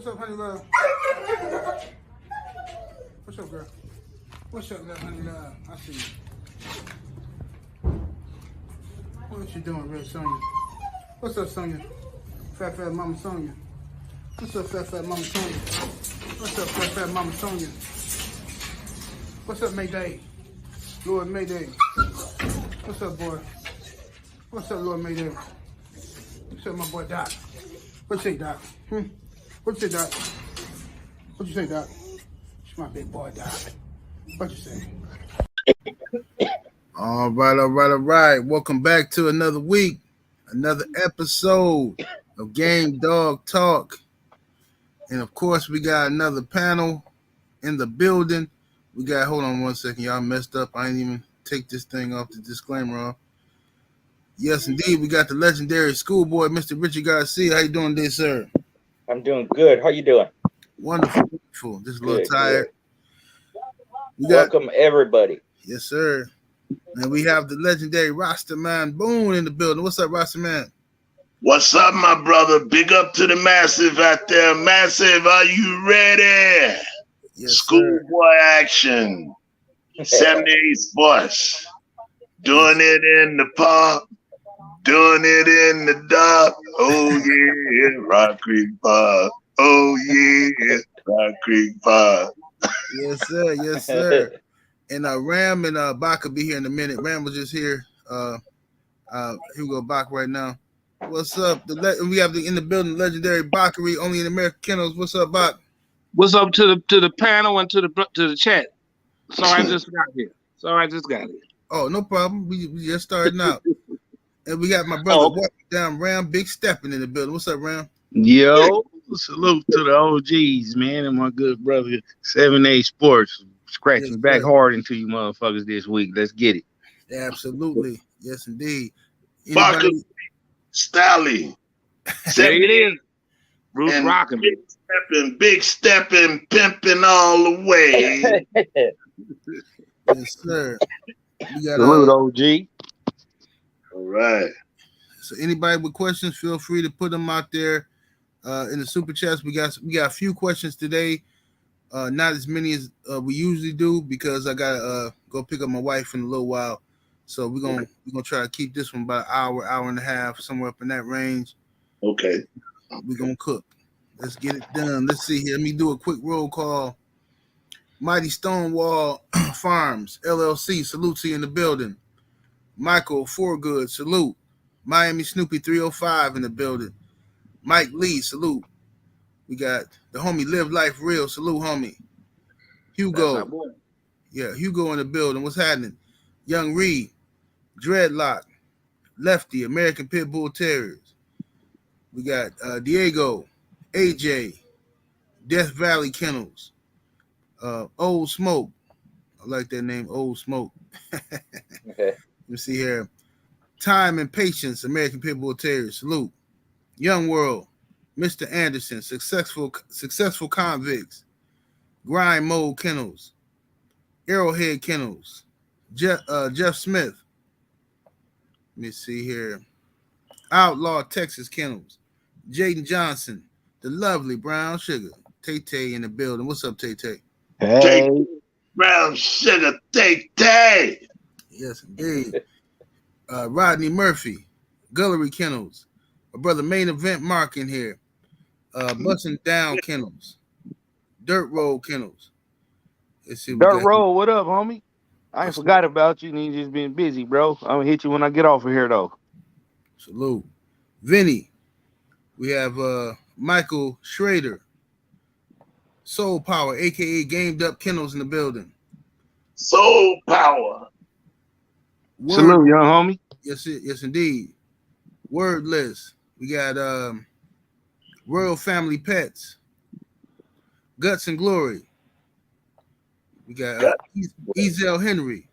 What's up, honey love? What's up, girl? What's up, love, honey love? I see you. What you doing, real Sonya? What's up, Sonya? Fat Mama Sonya. What's up, Fat Mama Sonya? What's up, Fat Mama Sonya? What's up, Mayday? Lord Mayday. What's up, boy? What's up, Lord Mayday? What's up, my boy Doc? What you say, Doc? What you say, Doc? What you say, Doc? It's my big boy, Doc. What you say? All right. Welcome back to another week, another episode of Game Dog Talk. And of course, we got another panel in the building. We got, hold on one second, y'all messed up. I ain't even take this thing off the disclaimer off. Yes, indeed, we got the legendary schoolboy, Mr. Richard Garcia. How you doing today, sir? I'm doing good. How you doing? Wonderful. Just a little tired. Welcome, everybody. Yes, sir. And we have the legendary Rasta Man Boone in the building. What's up, Rasta Man? What's up, my brother? Big up to the Massive out there. Massive, are you ready? Yes, Schoolboy action. 78 Sports. Doing it in the park. Doing it in the dark. Oh, yeah. Rock Creek Park. Oh, yeah. Rock Creek Park. Yes, sir. And Ram and Bach will be here in a minute. Ram was just here. Here we go, Bach right now. What's up? We have in the building legendary Bachary, only in American Kennels. What's up, Bach? What's up to the panel and to the chat? Sorry, I just got here. Oh, no problem. We just starting out. And we got my brother walking down, Ram Big Stepping in the building. What's up, Ram? Yo, salute to the OGs, man, and my good brother 78 Sports. Scratching back hard into you motherfuckers this week. Let's get it. Absolutely. Yes, indeed. Stally. There it is. Bruce rocking. Big stepping, pimping all the way. Yes, sir. We got salute, OG. All right. So anybody with questions, feel free to put them out there in the super chats. We got a few questions today. Not as many as we usually do because I gotta go pick up my wife in a little while. So we're gonna try to keep this one about an hour and a half, somewhere up in that range. Okay. We're gonna cook. Let's get it done. Let's see here. Let me do a quick roll call. Mighty Stonewall Farms LLC, salute to you in the building. Michael Forgood, salute. Miami Snoopy 305 in the building. Mike Lee, salute. We got the homie Live Life Real, salute, homie. Hugo, Hugo in the building. What's happening? Young Reed, Dreadlock, Lefty, American Pit Bull Terriers. We got Diego, AJ, Death Valley Kennels, Old Smoke. I like that name, Old Smoke. Okay. Let me see here. Time and Patience, American Pit Bull Terriers, salute. Young World, Mr. Anderson, successful convicts, Grind Mode Kennels, Arrowhead Kennels, Jeff Smith. Let me see here. Outlaw Texas Kennels, Jaden Johnson, the lovely Brown Sugar, Tay in the building. What's up, Tay? Hey, Brown Sugar, Tay. Yes, indeed. Rodney Murphy, Gullery Kennels, my brother Main Event Mark in here. Bustin' Down Kennels, Dirt Road Kennels. Let's see. Dirt Road, what up, homie? I ain't forgot about you. You just been busy, bro. I'm gonna hit you when I get off of here, though. Salute. Vinny. We have Michael Schrader, Soul Power, aka Gamed Up Kennels in the building. Soul Power. Salute, young homie. Yes, indeed. Wordless. We got Royal Family Pets, Guts and Glory. We got Ezel Henry,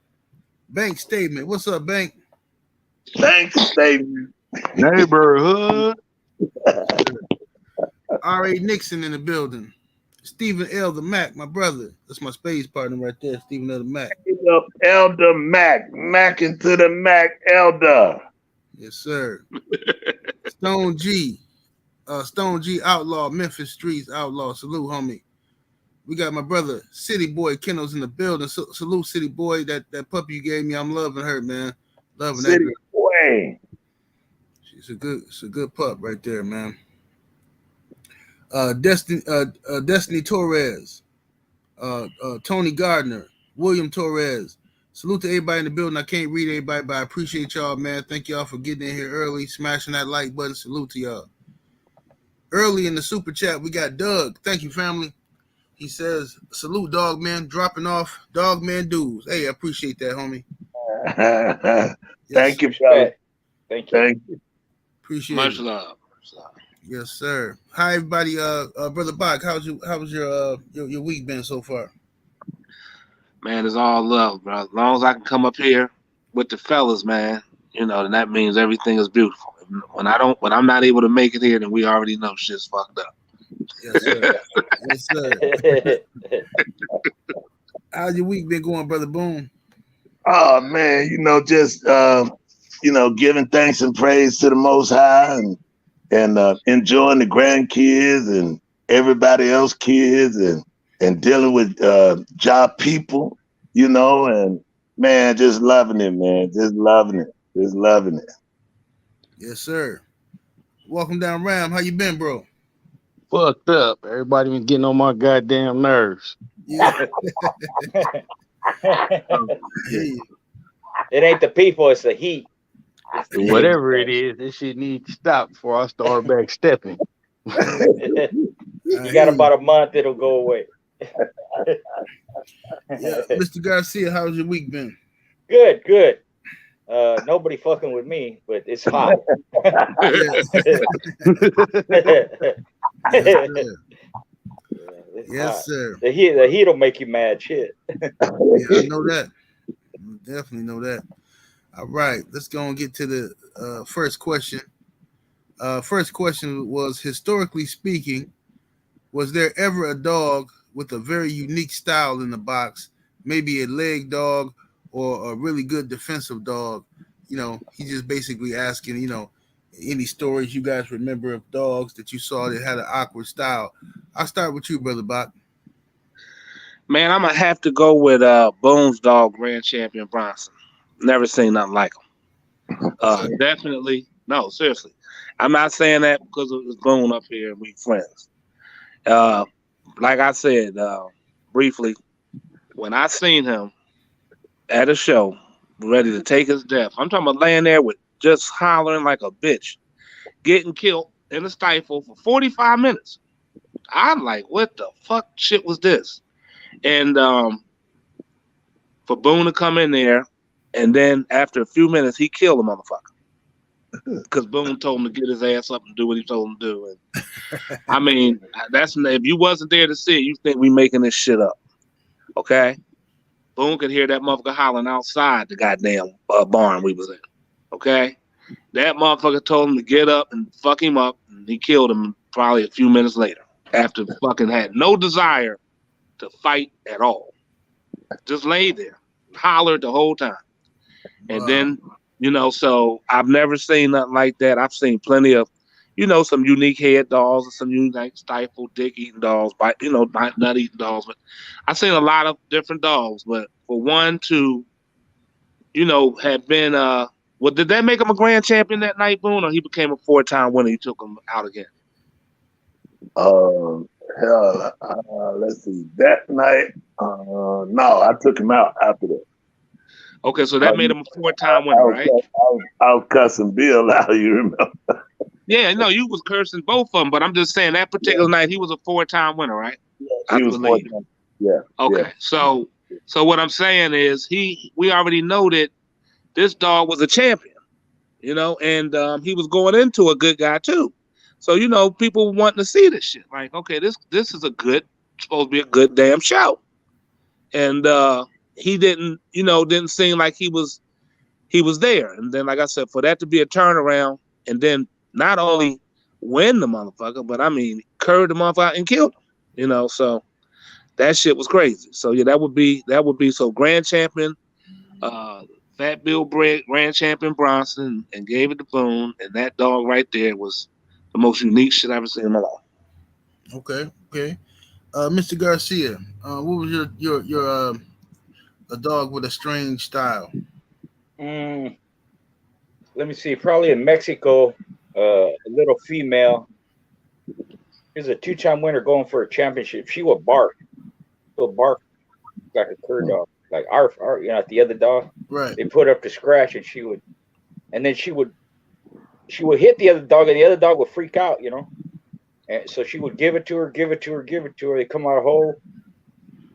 Bank Statement. What's up, Bank? Bank Statement. Neighborhood. R.A. Nixon in the building. Stephen L. the Mac, my brother. That's my space partner right there, Stephen L. the Mac. Up Elder Mac into the Mac Elder. Yes, sir. Stone G, Stone G Outlaw, Memphis Streets Outlaw. Salute, homie. We got my brother City Boy Kennels in the building. Salute, City Boy. That puppy you gave me, I'm loving her, man. Loving City that Boy. She's a good pup right there, man. Destiny Torres, Tony Gardner, William Torres. Salute to everybody in the building. I can't read everybody, but I appreciate y'all, man. Thank y'all for getting in here early, smashing that like button. Salute to y'all. Early in the super chat, we got Doug. Thank you, family. He says, salute, dog man, dropping off dog man dudes. Hey, I appreciate that, homie. Thank you, brother. Thank you. Thank you. Appreciate Much it. love. Yes, sir. Hi, everybody. Brother Bach, how was your week been so far? Man, it's all love, bro. As long as I can come up here with the fellas, man, then that means everything is beautiful. When I'm not able to make it here, then we already know shit's fucked up. Yes, sir. Yes, sir. How's your week been going, Brother Boone? Oh man, just giving thanks and praise to the Most High and enjoying the grandkids and everybody else kids and dealing with job people, and man, just loving it, man. Just loving it. Yes, sir. Welcome down, Ram. How you been, bro? Fucked up. Everybody been getting on my goddamn nerves. Yeah. It ain't the people, it's the heat. Whatever it is, this shit needs to stop before I start back stepping. You got about a month, it'll go away. Yeah, Mr. Garcia, how's your week been? Good. Nobody fucking with me, but it's hot. Yes, sir. The heat will make you mad shit. Yeah, I know that. Definitely know that. All right, let's go and get to the first question. First question was, historically speaking, was there ever a dog with a very unique style in the box, maybe a leg dog or a really good defensive dog? He's just basically asking, any stories you guys remember of dogs that you saw that had an awkward style. I'll start with you, Brother Bach. Man, I'm going to have to go with Boone's dog, Grand Champion Bronson. Never seen nothing like him. Definitely. No, seriously. I'm not saying that because it was Boone up here and we friends. Like I said briefly, when I seen him at a show, ready to take his death, I'm talking about laying there with just hollering like a bitch, getting killed in a stifle for 45 minutes. I'm like, what the fuck shit was this? And for Boone to come in there, and then after a few minutes, he killed the motherfucker. Because Boone told him to get his ass up and do what he told him to do. And I mean, if you wasn't there to see it, you think we making this shit up. Okay? Boone could hear that motherfucker hollering outside the goddamn barn we was in. Okay? That motherfucker told him to get up and fuck him up, and he killed him probably a few minutes later after fucking had no desire to fight at all. Just laid there, hollered the whole time. And then, so I've never seen nothing like that. I've seen plenty of, some unique head dogs and some unique stifle, dick-eating dogs, nut-eating dogs. But I've seen a lot of different dogs. But for one to, had been, did that make him a grand champion that night, Boone, or he became a 4-time winner? You took him out again? Let's see. That night, no, I took him out after that. Okay, so that made him a 4-time winner, right? I was cussing Bill out, you remember? Yeah, no, you was cursing both of them, but I'm just saying that particular night he was a 4-time winner, right? Yeah, he was 4-time. Yeah. Okay, yeah. So what I'm saying is we already know that this dog was a champion, and he was going into a good guy too. So people wanting to see this shit. Like, okay, this is supposed to be a good damn show, and he didn't seem like he was there. And then, like I said, for that to be a turnaround, and then not only win the motherfucker, but I mean, curved the motherfucker and killed him. So that shit was crazy. So yeah, that would be so grand champion, Fat Bill Brigg, grand champion Bronson, and gave it to Boone, and that dog right there was the most unique shit I've ever seen in my life. Okay. Mr. Garcia, what was your a dog with a strange style? Let me see. Probably in Mexico, a little female. She's a 2-time winner going for a championship. She would bark. Like a cur dog, like our the other dog. Right. They put up to scratch, and she would hit the other dog, and the other dog would freak out, And so she would give it to her. They come out a hole,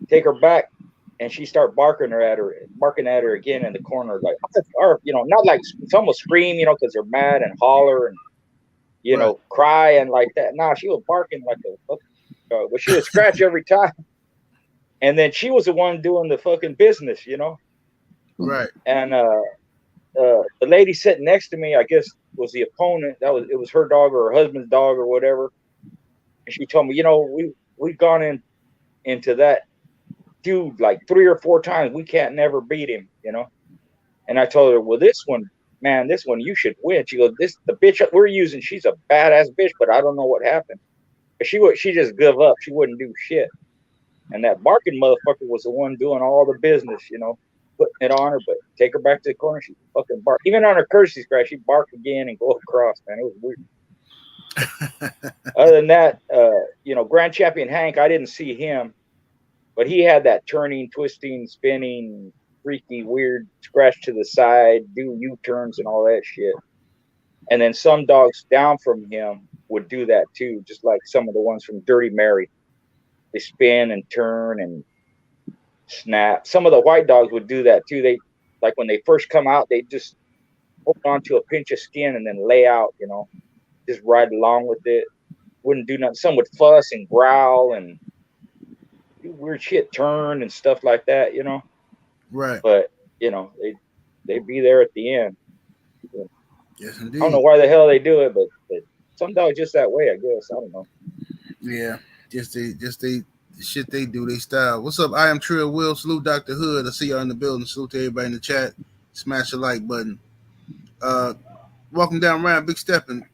take her back, and she start barking at her again in the corner, like, or not like some will scream, because they're mad and holler and Right. cry and like that. Nah, she was barking like a but she would scratch every time. And then she was the one doing the fucking business, Right. And the lady sitting next to me, I guess, was the opponent. It was her dog or her husband's dog or whatever. And she told me, we've gone into that dude like 3 or 4 times. We can't never beat him, And I told her, well, this one you should win. She goes, the bitch we're using, she's a badass bitch, but I don't know what happened. But she just gave up. She wouldn't do shit. And that barking motherfucker was the one doing all the business, putting it on her. But take her back to the corner, she fucking bark. Even on her courtesy scratch, she'd bark again and go across, man. It was weird. Other than that, Grand Champion Hank, I didn't see him. But he had that turning, twisting, spinning, freaky, weird scratch to the side, do U-turns and all that shit. And then some dogs down from him would do that too, just like some of the ones from Dirty Mary. They spin and turn and snap. Some of the white dogs would do that too. They, like when they first come out, they just hold on to a pinch of skin and then lay out, just ride along with it. Wouldn't do nothing. Some would fuss and growl and do weird shit, turn and stuff like that, Right. But, they'd be there at the end. Yes, indeed. I don't know why the hell they do it, but some dogs just that way, I guess. I don't know. Yeah. Just the shit they do, they style. What's up? I am Trill Will. Salute Dr. Hood. I see y'all in the building. Salute to everybody in the chat. Smash the like button. Welcome down, Ryan. Big stepping.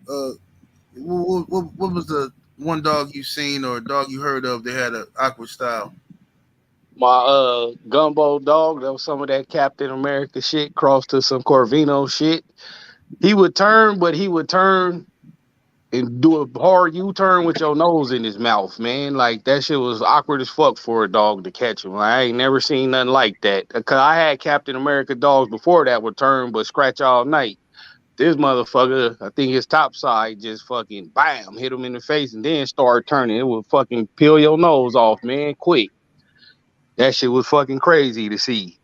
What was the one dog you seen or dog you heard of that had an awkward style? My gumbo dog, that was some of that Captain America shit, crossed to some Corvino shit. He would turn, but he would turn and do a hard U-turn with your nose in his mouth, man. Like, that shit was awkward as fuck for a dog to catch him. Like, I ain't never seen nothing like that. Because I had Captain America dogs before that would turn but scratch all night. This motherfucker, I think his top side just fucking bam, hit him in the face and then start turning. It would fucking peel your nose off, man, quick. That shit was fucking crazy to see.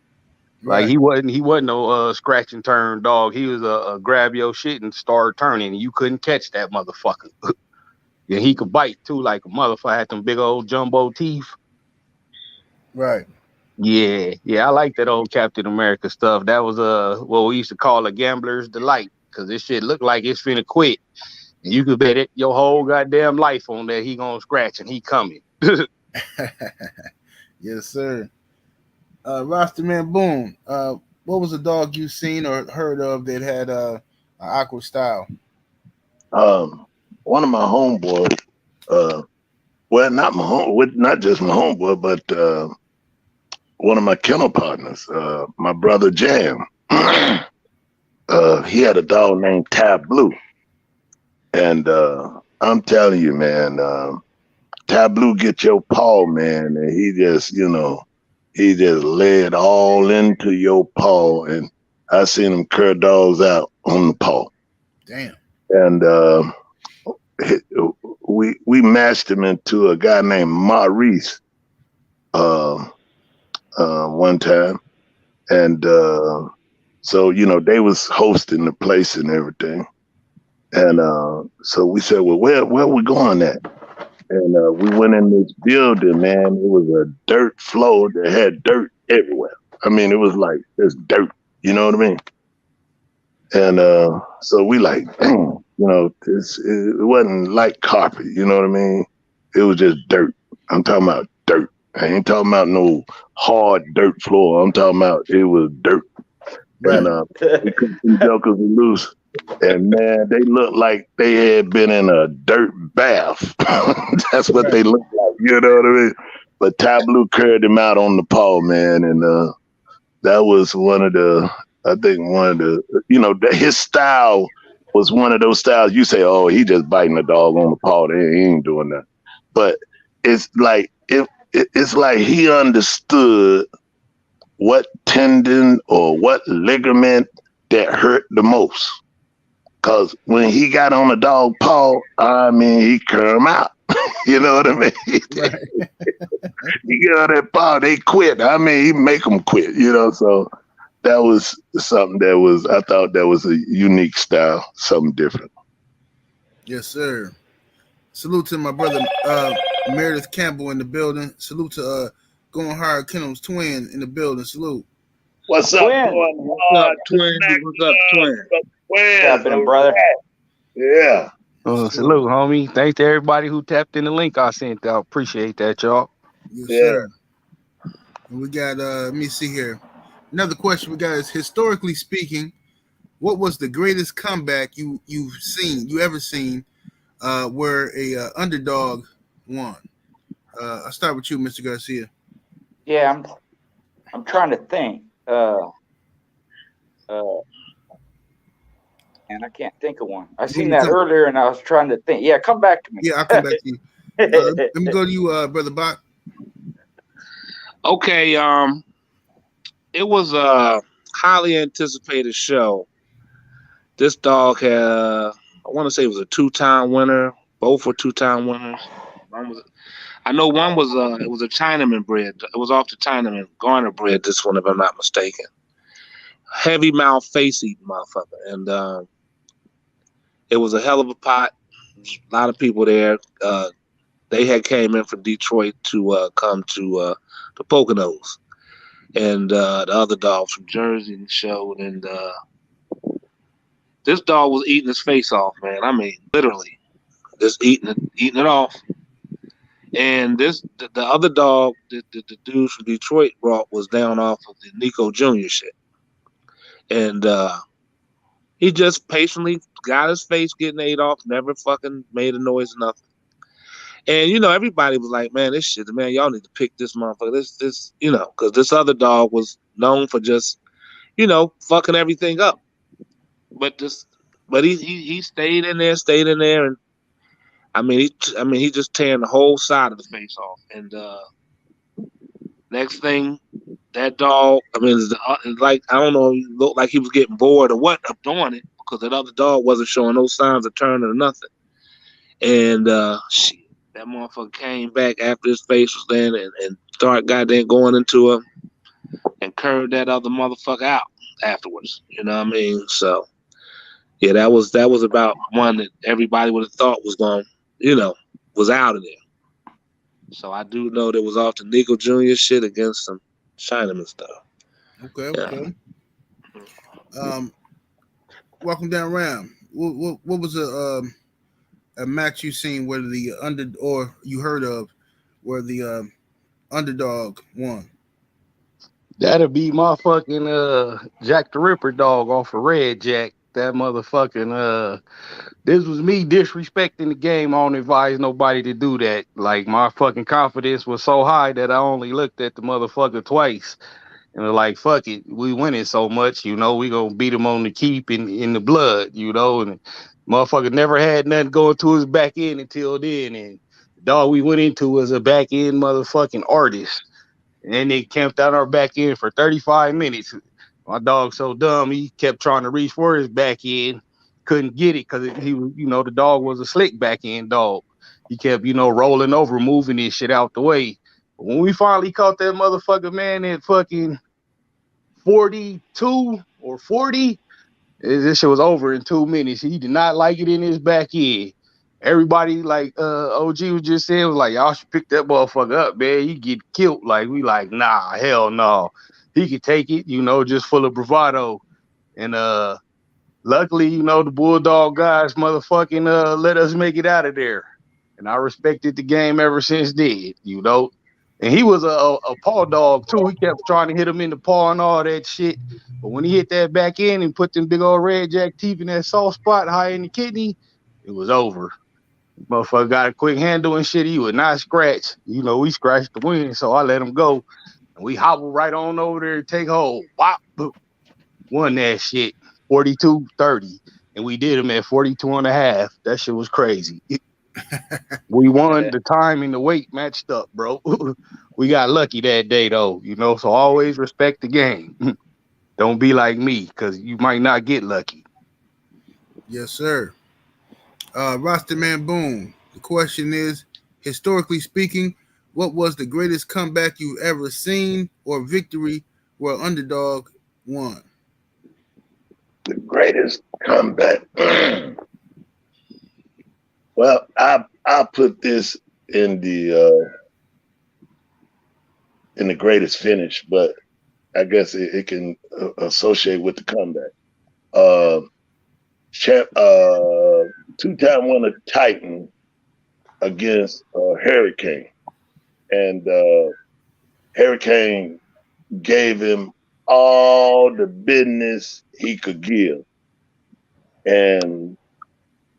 Like, he wasn't no scratch and turn dog. He was a grab your shit and start turning. You couldn't catch that motherfucker. Yeah, he could bite too, like a motherfucker. Had them big old jumbo teeth. Right. Yeah, I like that old Captain America stuff. That was what we used to call a gambler's delight, because this shit looked like it's finna quit. And you could bet it your whole goddamn life on that he gonna scratch and he coming. Yes, sir. Roster Man Boom. What was a dog you seen or heard of that had an awkward style? One of my homeboys, well, not just my homeboy, but one of my kennel partners, my brother Jam. He had a dog named Tab Blue, and I'm telling you, man, Tab Blue get your paw, man, and he just lay it all into your paw, and I seen him cur dogs out on the paw. Damn. And we matched him into a guy named Maurice one time, and so they was hosting the place and everything, and so we said, well, where we going at? And we went in this building, man. It was a dirt floor that had dirt everywhere. I mean, it was like there's dirt, you know what I mean? And so we like, dang, it wasn't like carpet, you know what I mean? It was just dirt. I'm talking about dirt. I ain't talking about no hard dirt floor. I'm talking about it was dirt. Right. And we couldn't see jokers loose. And man, they looked like they had been in a dirt bath. That's what they looked like. You know what I mean? But Ty Blue carried him out on the paw, man, and that was one of the. I think one of the. His style was one of those styles. You say, "Oh, he just biting the dog on the paw. He ain't doing that." But it's like it's like he understood what tendon or what ligament that hurt the most. Cause when he got on the dog paw, I mean, he curl him out. You know what I mean? Right. He got on that paw, they quit. I mean, he make them quit. So that was something I thought that was a unique style, something different. Yes, sir. Salute to my brother Meredith Campbell in the building. Salute to Going Hard Kennels Twin in the building. Salute. What's up, Twin? What's up, Twin? What's up, Twin? What's happening, brother? Yeah. Salute, homie. Thanks to everybody who tapped in the link I sent out. Appreciate that, y'all. Yes, Yeah. sir. And we got let me see here. Another question we got is, historically speaking, what was the greatest comeback you ever seen where a underdog won? I'll start with you, Mr. Garcia. Yeah, I'm trying to think. And I can't think of one. I seen that earlier, and I was trying to think. Yeah, come back to me. Yeah, I'll come back to you. Let me go to you, Brother Bach. Okay, it was a highly anticipated show. This dog had, I want to say it was a 2-time winner. Both were 2-time winners. I know one was it was a Chinaman bred. It was off the Chinaman Garner bred, this one, if I'm not mistaken. Heavy mouth, face eating motherfucker. And it was a hell of a pot. A lot of people there. They had came in from Detroit to come to the Poconos. And the other dogs from Jersey showed. And this dog was eating his face off, man. I mean, literally. Just eating it off. And the other dog that the dudes from Detroit brought was down off of the Nico Jr. shit. And he just patiently got his face getting ate off, never fucking made a noise or nothing. And, everybody was like, man, this shit, man, y'all need to pick this motherfucker. This, because this other dog was known for just, fucking everything up. But he stayed in there, and he just tearing the whole side of the face off. And next thing, that dog, like, I don't know, he looked like he was getting bored or what of doing it, because that other dog wasn't showing no signs of turning or nothing. And shit, that motherfucker came back after his face was there and started goddamn going into him and curved that other motherfucker out afterwards. You know what I mean? So yeah, that was about one that everybody would have thought was going, was out of there. So I do know there was off the Nico Jr. shit against some Chinaman stuff. Okay. Walking down round. What was a match you seen where you heard of where the underdog won? That'll be my fucking Jack the Ripper dog off of Red Jack. That motherfucking this was me disrespecting the game. I don't advise nobody to do that. Like, my fucking confidence was so high that I only looked at the motherfucker twice. And they're like, fuck it, we winning so much, we gonna beat him on the keep in the blood, and motherfucker never had nothing going to his back end until then. And the dog we went into was a back end motherfucking artist. And then they camped out our back end for 35 minutes. My dog so dumb, he kept trying to reach for his back end, couldn't get it because he was, the dog was a slick back end dog. He kept, rolling over, moving this shit out the way. But when we finally caught that motherfucker, man, at fucking 42 or 40, this shit was over in 2 minutes. He did not like it in his back end. Everybody, like OG was just saying, was like, y'all should pick that motherfucker up, man. He get killed. Like, we like, nah, hell no. He could take it, just full of bravado. And luckily, the Bulldog guys motherfucking let us make it out of there. And I respected the game ever since then, And he was a paw dog too. He kept trying to hit him in the paw and all that shit. But when he hit that back end and put them big old red jack teeth in that soft spot high in the kidney, it was over. Motherfucker got a quick handle and shit. He would not scratch. You know, we scratched the wind, so I let him go. And we hobbled right on over there to take hold. Wop, boop. Won that shit 42-30. And we did him at 42.5. That shit was crazy. We won. The time and the weight matched up, bro. We got lucky that day, though. You know, so always respect the game. Don't be like me, because you might not get lucky. Yes, sir. Roster Man Boom. The question is, historically speaking, what was the greatest comeback you ever seen or victory where underdog won? The greatest comeback. Well, I put this in the greatest finish, but I guess it can associate with the comeback. Two-time winner Titan against Hurricane, and Hurricane gave him all the business he could give, and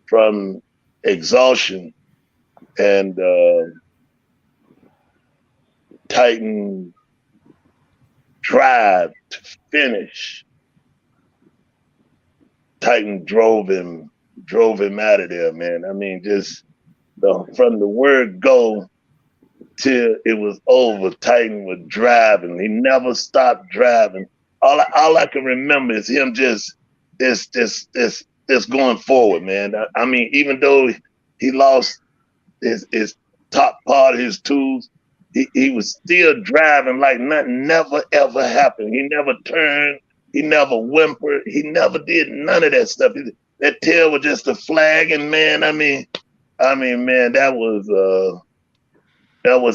from exhaustion, and Titan tried to finish. Titan drove him out of there, man. I mean, just from the word go till it was over, Titan was driving. He never stopped driving. All I can remember is him just going forward, man. I mean, even though he lost his top part of his tools, he was still driving like nothing never ever happened. He never turned. He never whimpered. He never did none of that stuff. That tail was just a flag, and man, I mean, man, that was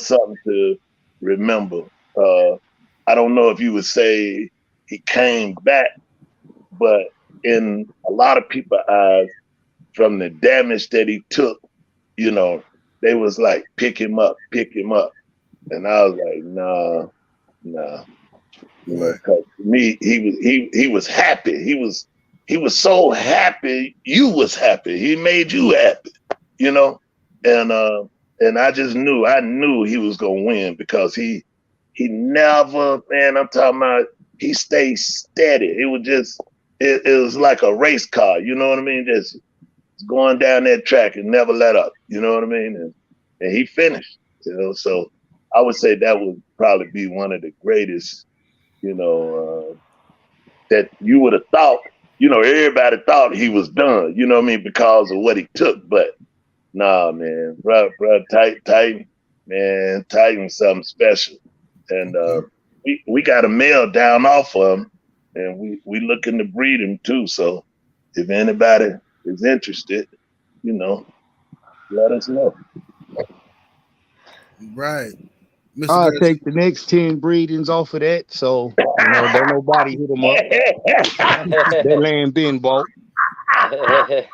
something to remember. I don't know if you would say he came back, but in a lot of people's eyes, from the damage that he took, you know, they was like, pick him up. And I was like, nah. You know, 'cause to me, he was happy. He was so happy. You was happy. He made you happy, you know. And I just knew. I knew he was gonna win because he never, man. I'm talking about. He stayed steady. It was just. It was like a race car. You know what I mean? Just going down that track and never let up. You know what I mean? And he finished. You know, so I would say that would probably be one of the greatest. You know, that you would have thought, you know, everybody thought he was done, you know what I mean, because of what he took. But nah, man, bro, Titan, man, Titan's something special. And we got a male down off of him, and we looking to breed him too. So if anybody is interested, you know, let us know. Right. I'll take the next 10 breedings off of that, so you know, don't nobody hit them up. That land been bought.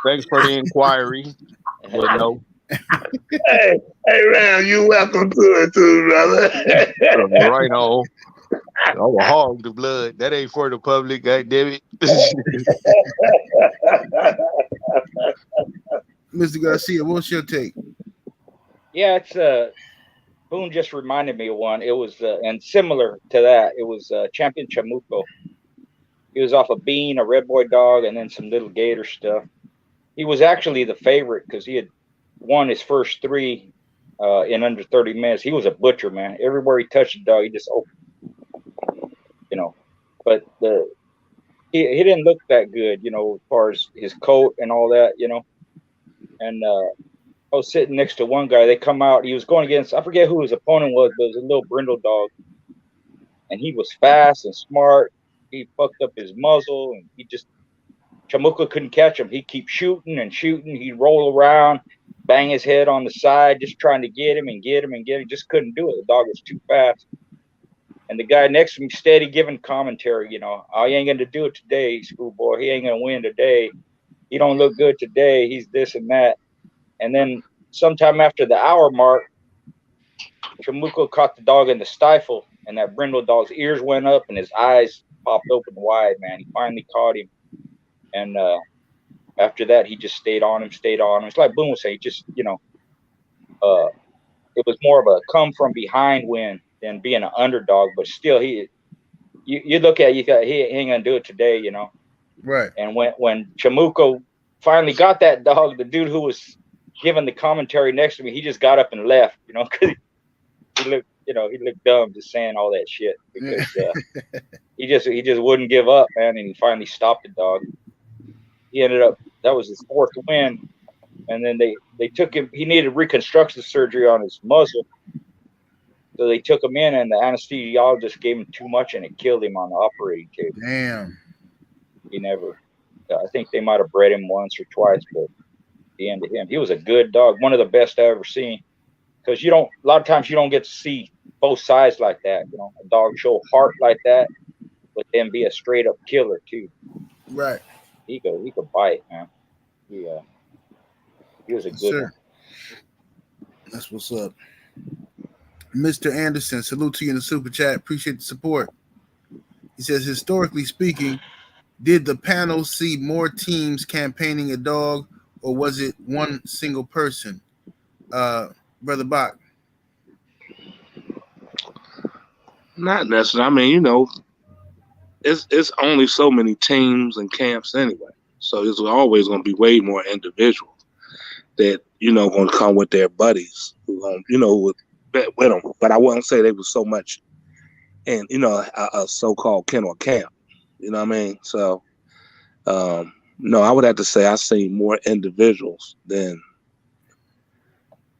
Thanks for the inquiry, but no. Hey, Ram, you welcome to it too, brother. Right on. I will hog the blood. That ain't for the public, God damn it. Mr. Garcia, what's your take? Yeah, it's Boone just reminded me of one. It was and similar to that. It was Champion Chamuco. He was off a bean, a red boy dog, and then some little gator stuff. He was actually the favorite because he had won his first 3 in under 30 minutes. He was a butcher, man. Everywhere he touched the dog, he just opened. You know, but he didn't look that good, you know, as far as his coat and all that, you know. And I was sitting next to one guy. They come out. He was going against, I forget who his opponent was, but it was a little brindle dog. And he was fast and smart. He fucked up his muzzle, and Chamuco couldn't catch him. He'd keep shooting and shooting. He'd roll around, bang his head on the side, just trying to get him. Just couldn't do it. The dog was too fast. And the guy next to me steady giving commentary, you know, oh, he ain't going to do it today, schoolboy. He ain't going to win today. He don't look good today. He's this and that. And then sometime after the hour mark, Chamuco caught the dog in the stifle, and that brindle dog's ears went up and his eyes popped open wide, man. He finally caught him. And after that, he just stayed on him. It's like Boone was saying, just, you know, it was more of a come from behind win than being an underdog. But still, you look at it, he ain't going to do it today, you know. Right. And when Chamuco finally got that dog, the dude who was giving the commentary next to me, he just got up and left, you know, because he looked dumb just saying all that shit, because he just wouldn't give up, man, and he finally stopped the dog. He ended up, that was his 4th win, and then they took him. He needed reconstruction surgery on his muzzle, so they took him in, and the anesthesiologist gave him too much, and it killed him on the operating table. Damn. He never. I think they might have bred him once or twice, but the end of him, he was a good dog, one of the best I ever seen. Because a lot of times you don't get to see both sides like that. You know, a dog show heart like that, but then be a straight up killer too. Right. He could bite, man. He was a good one. That's what's up. Mr. Anderson, salute to you in the super chat. Appreciate the support. He says, historically speaking, did the panel see more teams campaigning a dog, or was it one single person? Brother Bach. Not necessarily. I mean, you know, it's only so many teams and camps anyway. So there's always going to be way more individuals that, you know, going to come with their buddies who, you know, would bet with them. But I wouldn't say they was so much in, you know, a so-called kennel camp. You know what I mean? So, no, I would have to say I seen more individuals than,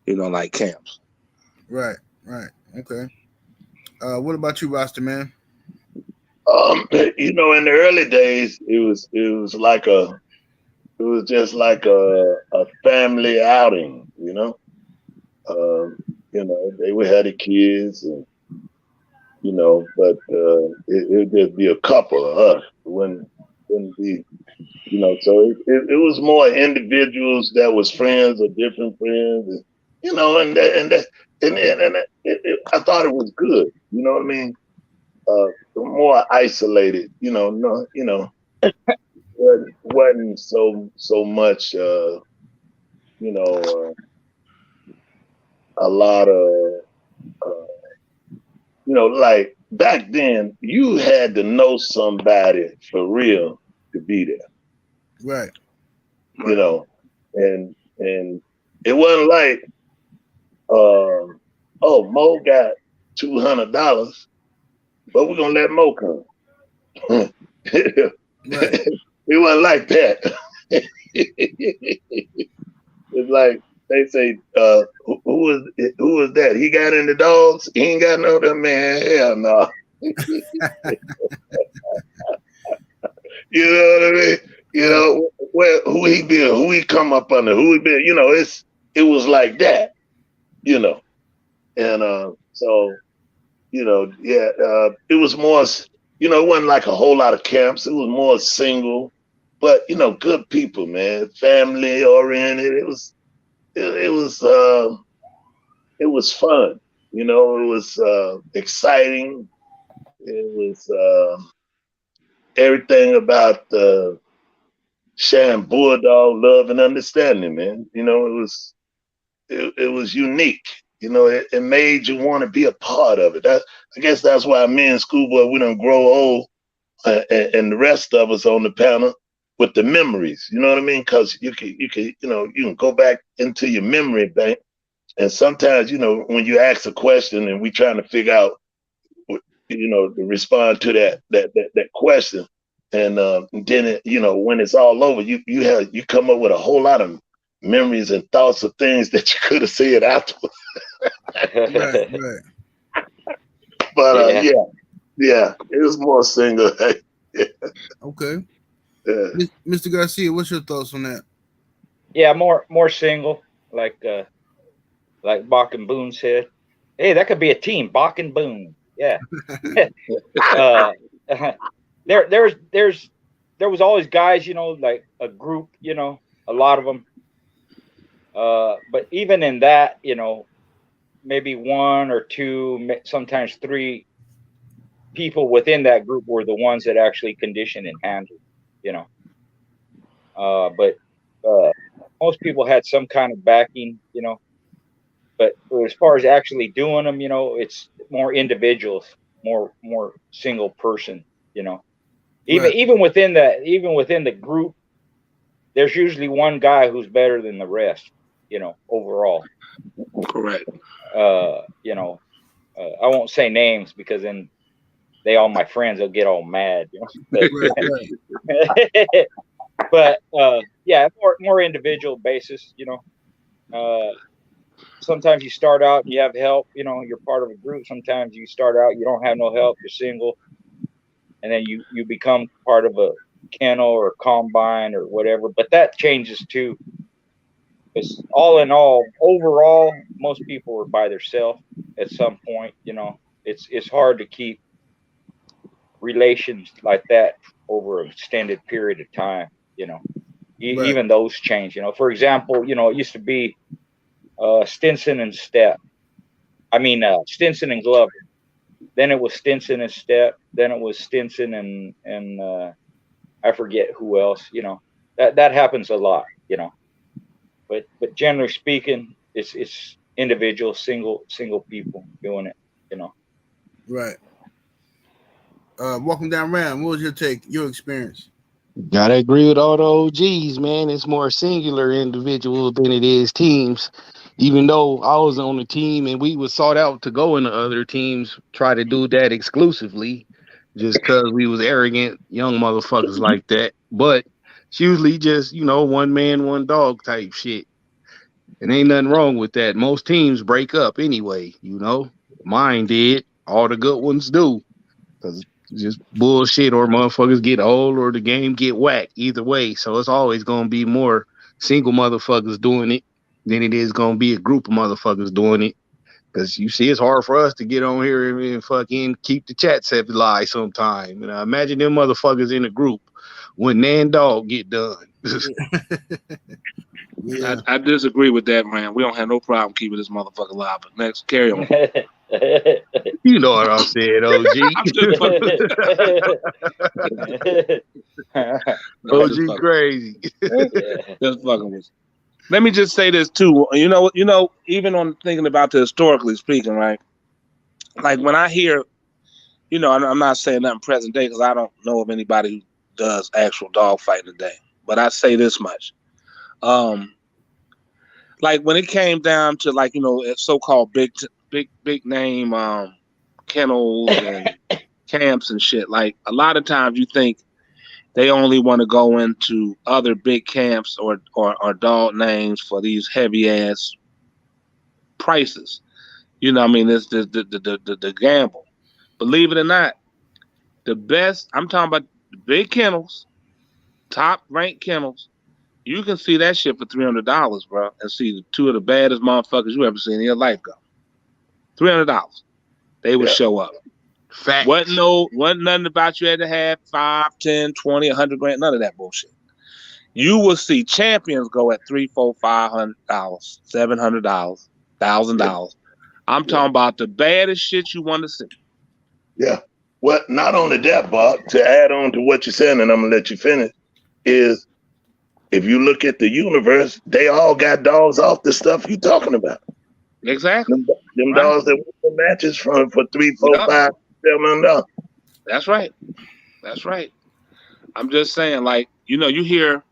you know, like camps. Right. Okay. What about you, Roster Man? You know, in the early days, it was just like a family outing, you know. You know, they would have the kids, and you know, but it would just be a couple of us. It wouldn't be, you know. So it was more individuals that was friends or different friends, and you know, and I thought it was good. You know what I mean? More isolated. You know, no, you know, wasn't so much. You know, a lot of. You know, like back then, you had to know somebody for real to be there. Right. You know, and it wasn't like, oh, Mo got $200, but we're gonna let Mo come. Right. It wasn't like that. It's like they say, who was that? He got into dogs. He ain't got no other man. Hell no. You know what I mean? You know who he been? Who he come up under? Who he been? You know, it was like that. You know, and so you know, yeah, it was more. You know, it wasn't like a whole lot of camps. It was more single, but you know, good people, man, family oriented. It was fun, you know. It was exciting. It was everything about sharing bulldog love and understanding, man. You know, it was unique. You know, it made you want to be a part of it. I guess that's why me and Schoolboy, we don't grow old, and the rest of us on the panel with the memories. You know what I mean? Because you can go back into your memory bank. And sometimes, you know, when you ask a question and we trying to figure out, you know, to respond to that question, and then it, you know, when it's all over, you come up with a whole lot of memories and thoughts of things that you could have said afterwards. Right. But yeah, it was more single. Yeah. Okay. Yeah. Mr. Garcia, what's your thoughts on that? Yeah, more single, like Bach and Boone said. Hey, that could be a team, Bach and Boone. Yeah. There was always guys, you know, like a group, you know, a lot of them. But even in that, you know, maybe one or two, sometimes three people within that group were the ones that actually conditioned and handled, you know. But most people had some kind of backing, you know. But as far as actually doing them, you know, it's more individuals, more single person, you know. Even within the group, there's usually one guy who's better than the rest, you know, overall. Correct. You know, I won't say names because then they all my friends, they'll get all mad, you know. But yeah, more individual basis, you know. Sometimes you start out and you have help, you know, you're part of a group. Sometimes you start out, you don't have no help, you're single, and then you become part of a kennel or a combine or whatever. But that changes too. Because all in all, overall, most people are by themselves at some point, you know. It's hard to keep relations like that over an extended period of time, you know. Even those change, you know. For example, you know, it used to be Stinson and Step. I mean, Stinson and Glover. Then it was Stinson and Step. Then it was Stinson and I forget who else. You know, that happens a lot. You know, but generally speaking, it's individual, single people doing it. You know. Right. Walking down Ram, what was your take, your experience? Gotta agree with all the OGs, man. It's more singular individuals than it is teams. Even though I was on the team and we was sought out to go into other teams, try to do that exclusively, just because we was arrogant young motherfuckers like that. But it's usually just, you know, one man, one dog type shit. And ain't nothing wrong with that. Most teams break up anyway, you know. Mine did. All the good ones do. Because just bullshit, or motherfuckers get old, or the game get whacked. Either way, so it's always gonna be more single motherfuckers doing it than it is gonna be a group of motherfuckers doing it. Because you see, it's hard for us to get on here and fucking keep the chat set live sometime. And imagine them motherfuckers in a group when Nan Dog get done. Yeah. I disagree with that, man. We don't have no problem keeping this motherfucker alive. But next, carry on. You know what I'm saying, OG. OG crazy. Just fucking with. Let me just say this too. You know, even on thinking about the historically speaking, right? Like when I hear, you know, I'm not saying nothing present day because I don't know of anybody who does actual dog fighting today. But I say this much. Like when it came down to, like, you know, so-called big name kennels and camps and shit, like a lot of times you think they only want to go into other big camps or dog names for these heavy ass prices. You know what I mean? It's the gamble. Believe it or not, the best, I'm talking about the big kennels, top ranked kennels. You can see that shit for $300, bro, and see two of the baddest motherfuckers you ever seen in your life go. $300. They would show up. Facts. Wasn't nothing about you had to have 5, 10, 20, 100 grand, none of that bullshit. You will see champions go at $300, $400, $500, $700, $1,000. I'm talking about the baddest shit you want to see. Yeah. Well, not only that, Bob, to add on to what you're saying, and I'm gonna let you finish, is if you look at the universe, they all got dogs off the stuff you talking about. Exactly. Them dogs that win the matches for $3, $4, $5, $700. That's right. That's right. I'm just saying, like, you know, you hear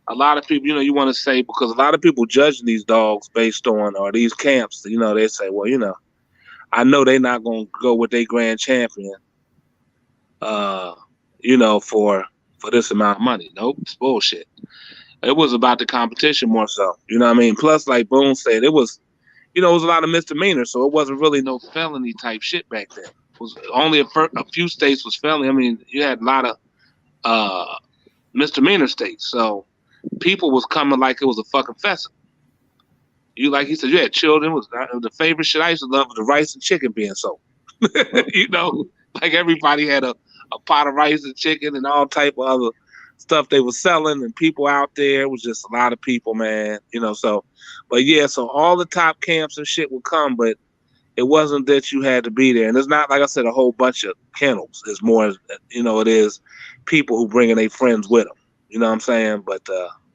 a lot of people, you know, you want to say, because a lot of people judge these dogs based on, or these camps, you know, they say, well, you know, I know they're not going to go with their grand champion, you know, for this amount of money. Nope, it's bullshit. It was about the competition more so, you know what I mean? Plus, like Boone said, it was, you know, it was a lot of misdemeanors, so it wasn't really no felony type shit back then. It was only a few states was felony. I mean, you had a lot of misdemeanor states, so people was coming like it was a fucking festival. You, like he said, you had children. Was the favorite shit I used to love was the rice and chicken being sold. You know, like everybody had a pot of rice and chicken and all type of other stuff they were selling, and people out there. It was just a lot of people, man. You know, so, but yeah, so all the top camps and shit would come, but it wasn't that you had to be there, and it's not like I said a whole bunch of kennels. It's more, it is people who bringing their friends with them. You know what I'm saying? But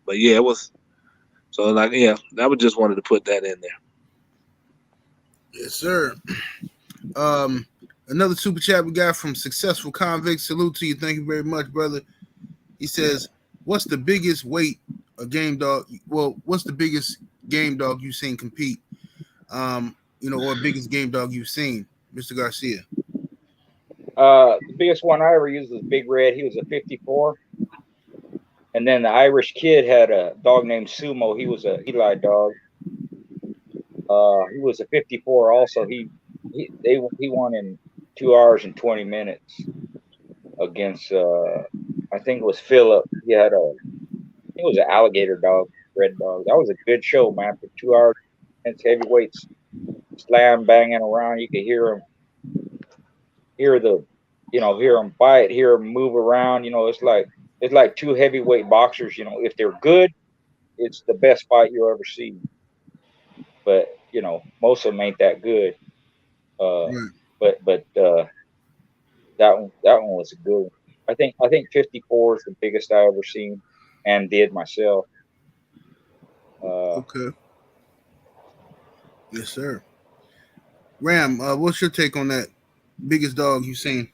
yeah, it was. So like yeah, I would just wanted to put that in there. Yes, sir. Another super chat we got from Successful Convict. Salute to you. Thank you very much, brother. He says, what's the biggest weight a game dog? Well, what's the biggest game dog you've seen compete? Or biggest game dog you've seen, Mr. Garcia? The biggest one I ever used was Big Red. He was a 54. And then the Irish Kid had a dog named Sumo. He was a Eli dog. He was a 54 also. He won in 2 hours and 20 minutes against I think it was Philip. He had it was an alligator dog, red dog. That was a good show, man. For 2 hours, it's heavyweights slam banging around. You could hear him, hear him bite, hear him move around. It's like two heavyweight boxers. If they're good, it's the best fight you'll ever see. But most of them ain't that good. But that one was a good one. I think 54 is the biggest I ever seen and did myself. Okay. Yes, sir. Ram, what's your take on that? Biggest dog you've seen?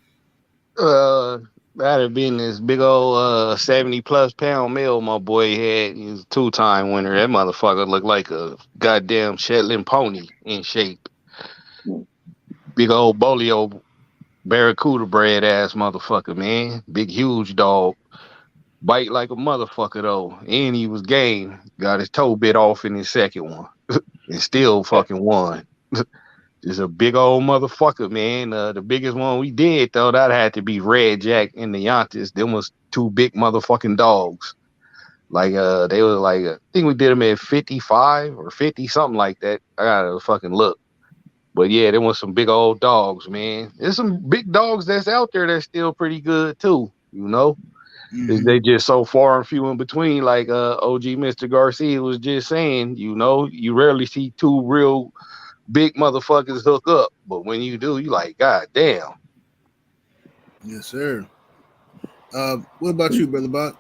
That'd have been this big old 70+ pound male my boy had. He was a 2-time winner. That motherfucker looked like a goddamn Shetland pony in shape. Big old Bolio barracuda bred ass motherfucker, man. Big huge dog. Bite like a motherfucker though. And he was game. Got his toe bit off in his second one. And still fucking won. Just a big old motherfucker, man. The biggest one we did though, that had to be Red Jack and the Yantis. Them was 2 big motherfucking dogs. Like they was like I think we did them at 55 or 50, something like that. I gotta fucking look. But yeah, there was some big old dogs, man. There's some big dogs that's out there that's still pretty good too, Mm-hmm. They just so far and few in between. Like OG Mr. Garcia was just saying, you rarely see 2 real big motherfuckers hook up. But when you do, you like, God damn. Yes, sir. What about you, Brother Bot?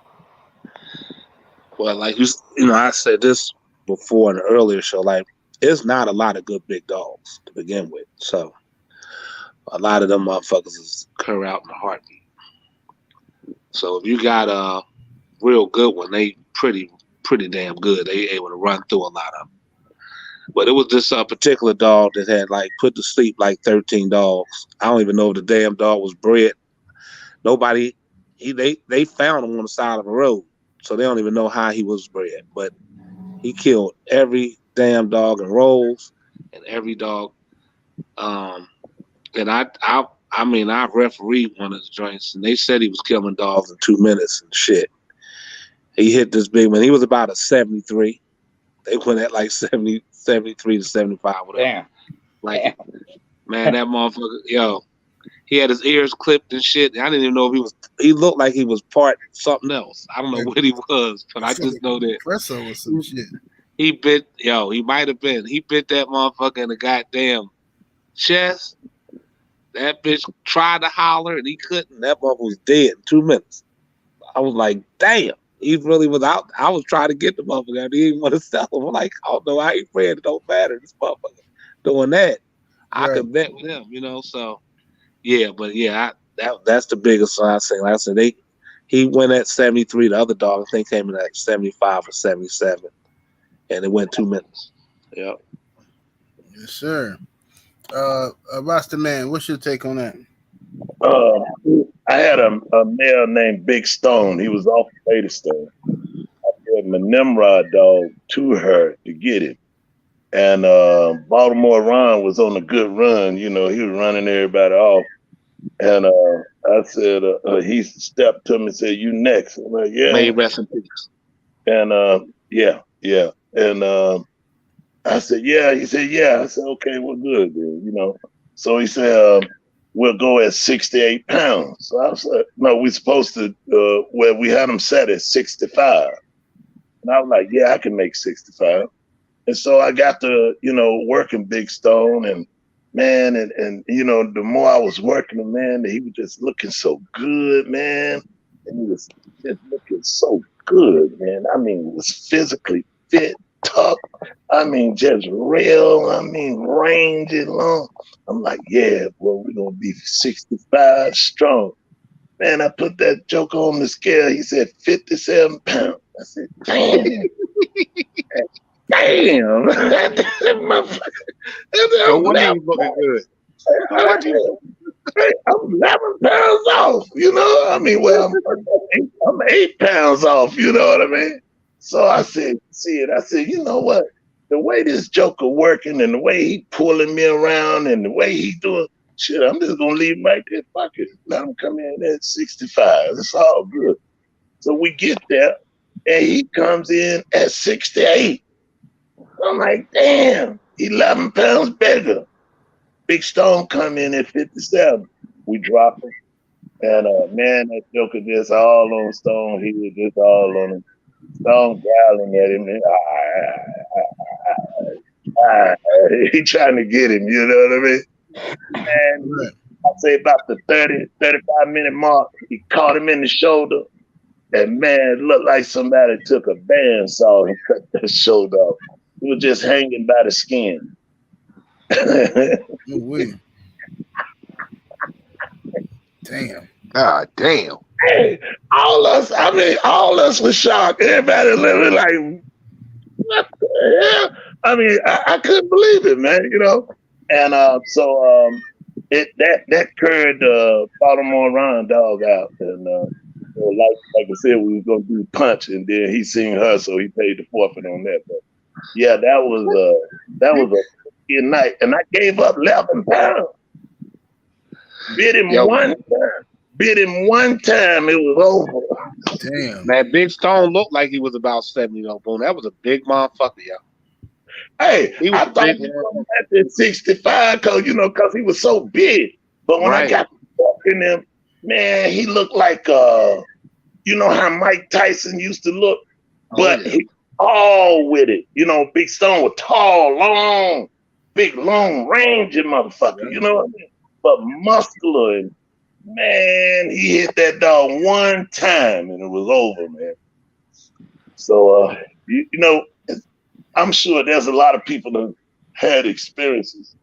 Well, like I said this before in the earlier show, like there's not a lot of good big dogs to begin with. So a lot of them motherfuckers is cur out in a heartbeat. So if you got a real good one, they pretty damn good. They able to run through a lot of them. But it was this particular dog that had like put to sleep like 13 dogs. I don't even know if the damn dog was bred. Nobody, they found him on the side of the road. So they don't even know how he was bred. But he killed every damn dog in roles and every dog. And I refereed one of the joints, and they said he was killing dogs in 2 minutes and shit. He hit this big man. He was about a 73. They went at like 70, 73 to 75. Whatever. Damn. Like, man, that motherfucker, he had his ears clipped and shit. I didn't even know if he looked like he was part something else. I don't know what he was, but I just know that. Presso or some shit. He might have been. He bit that motherfucker in the goddamn chest. That bitch tried to holler and he couldn't. That motherfucker was dead in 2 minutes. I was like, damn. He really was out. I was trying to get the motherfucker. He didn't want to sell him. I'm like, I don't know how he ran. It don't matter. This motherfucker doing that. I could bet with him, So, yeah, but yeah, that's the biggest I say. Like I said, he went at 73. The other dog, I think, came in at 75 or 77, and it went 2 minutes. Yep. Yes, sir. Rasta Man, what's your take on that? I had a male named Big Stone. He was off Beta Stone. I gave him a Nimrod dog to her to get it. And Baltimore Ron was on a good run. He was running everybody off. And I said, he stepped to me and said, "You next." I'm like, "Yeah." May rest in peace. And yeah. And I said, "Yeah." He said, "Yeah." I said, "Okay, well, good then, So he said, "We'll go at 68 pounds." So I was like, "No, we're supposed to, we had him set at 65. And I was like, "Yeah, I can make 65. And so I got to, working Big Stone and, man, and you know, the more I was working him, man, he was just looking so good, man. And he was just looking so good, man. I mean, he was physically fit, tough. I mean, just real. I mean, rangy, long. I'm like, yeah, boy, we're gonna be 65 strong. Man, I put that joker on the scale. He said 57 pounds. I said, damn. Damn. No wonder he's looking good. I'm 11 pounds off, you know. I mean, well, I'm 8 pounds off, you know what I mean? So I said, you know what? The way this joker working and the way he pulling me around and the way he doing shit, I'm just gonna leave him right there. Fuck it. Let him come in at 65. It's all good. So we get there and he comes in at 68. I'm like, damn, 11 pounds bigger. Big Stone come in at 57. We drop him. And man, that joker just all on Stone. He was just all on him. Stone growling at him. And, he trying to get him, you know what I mean? And I'd say about the 30, 35-minute mark, he caught him in the shoulder. And man, it looked like somebody took a bandsaw and cut that shoulder off. He was just hanging by the skin. Damn. God damn. Hey, all us was shocked. Everybody living like, what the hell? I mean, I couldn't believe it, man, you know? And so that carried Baltimore Ron dog out. And like I said, we was gonna do punch, and then he seen her, so he paid the forfeit on that. But yeah, that was a good night. And I gave up 11 pounds. Bit him one time, it was over. Damn. Man, Big Stone looked like he was about 70 though, boom. That was a big motherfucker, yo. Hey, He was I thought he was at the 65 because he was so big. But when I got walking him, man, he looked like you know how Mike Tyson used to look, but he all with it. You know, Big Stone was tall, long, big, long range motherfucker. You know what I mean? But muscular, and man, he hit that dog one time and it was over, man. So you know, I'm sure there's a lot of people that had experiences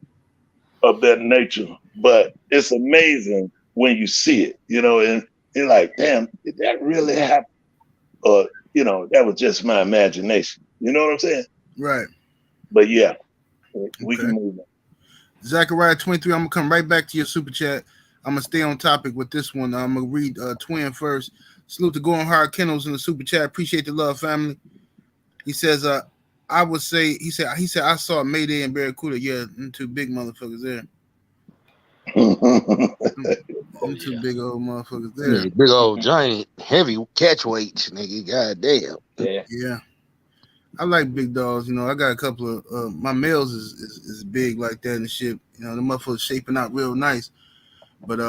of that nature, but it's amazing when you see it, you know, and you're like, damn, did that really happen? Or, you know, that was just my imagination. You know what I'm saying? Right. But yeah, we can move on. Zachariah 23, I'm gonna come right back to your super chat. I'm gonna stay on topic with this one. I'm gonna read Twin first. Salute to Going Hard Kennels in the super chat. Appreciate the love, family. He says, I would say, he said, I saw Mayday and Barracuda. Yeah, them two big motherfuckers there. Them two big old motherfuckers there. Yeah, big old giant heavy catch weights, nigga. God damn. Yeah. I like big dogs, you know. I got a couple of my males is big like that and shit. You know, the motherfuckers shaping out real nice. But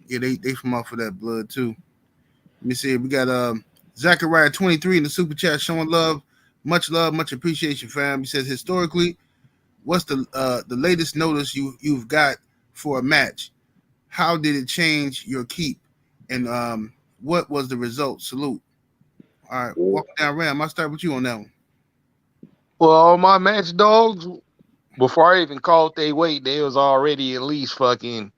yeah, they from off of that blood too. Let me see. We got Zachariah 23 in the super chat showing love, much appreciation, fam. He says historically, what's the latest notice you've got for a match? How did it change your keep? And what was the result? Salute. All right, walk down Ram. I'll start with you on that one. Well, all my match dogs, before I even called they weight, they was already at least fucking